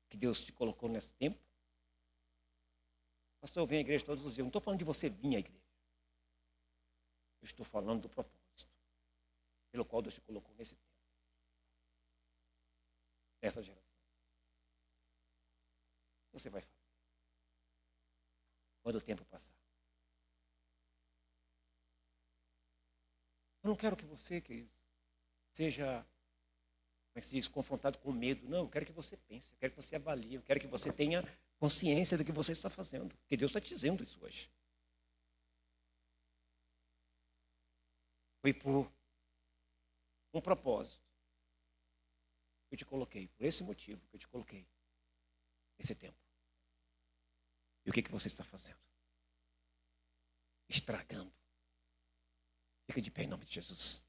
que Deus te colocou nesse tempo? Pastor, eu venho à igreja todos os dias. Não estou falando de você vir à igreja. Eu estou falando do propósito pelo qual Deus te colocou nesse tempo, nessa geração. O que você vai fazer quando o tempo passar? Eu não quero que você seja, como é que se diz, confrontado com medo. Não, eu quero que você pense, eu quero que você avalie, eu quero que você tenha consciência do que você está fazendo. Porque Deus está te dizendo isso hoje. Foi por um propósito que eu te coloquei, por esse motivo que eu te coloquei nesse tempo. E o que você está fazendo? Estragando. Fica de pé em nome de Jesus.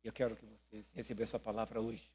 Eu quero que vocês recebam essa palavra hoje.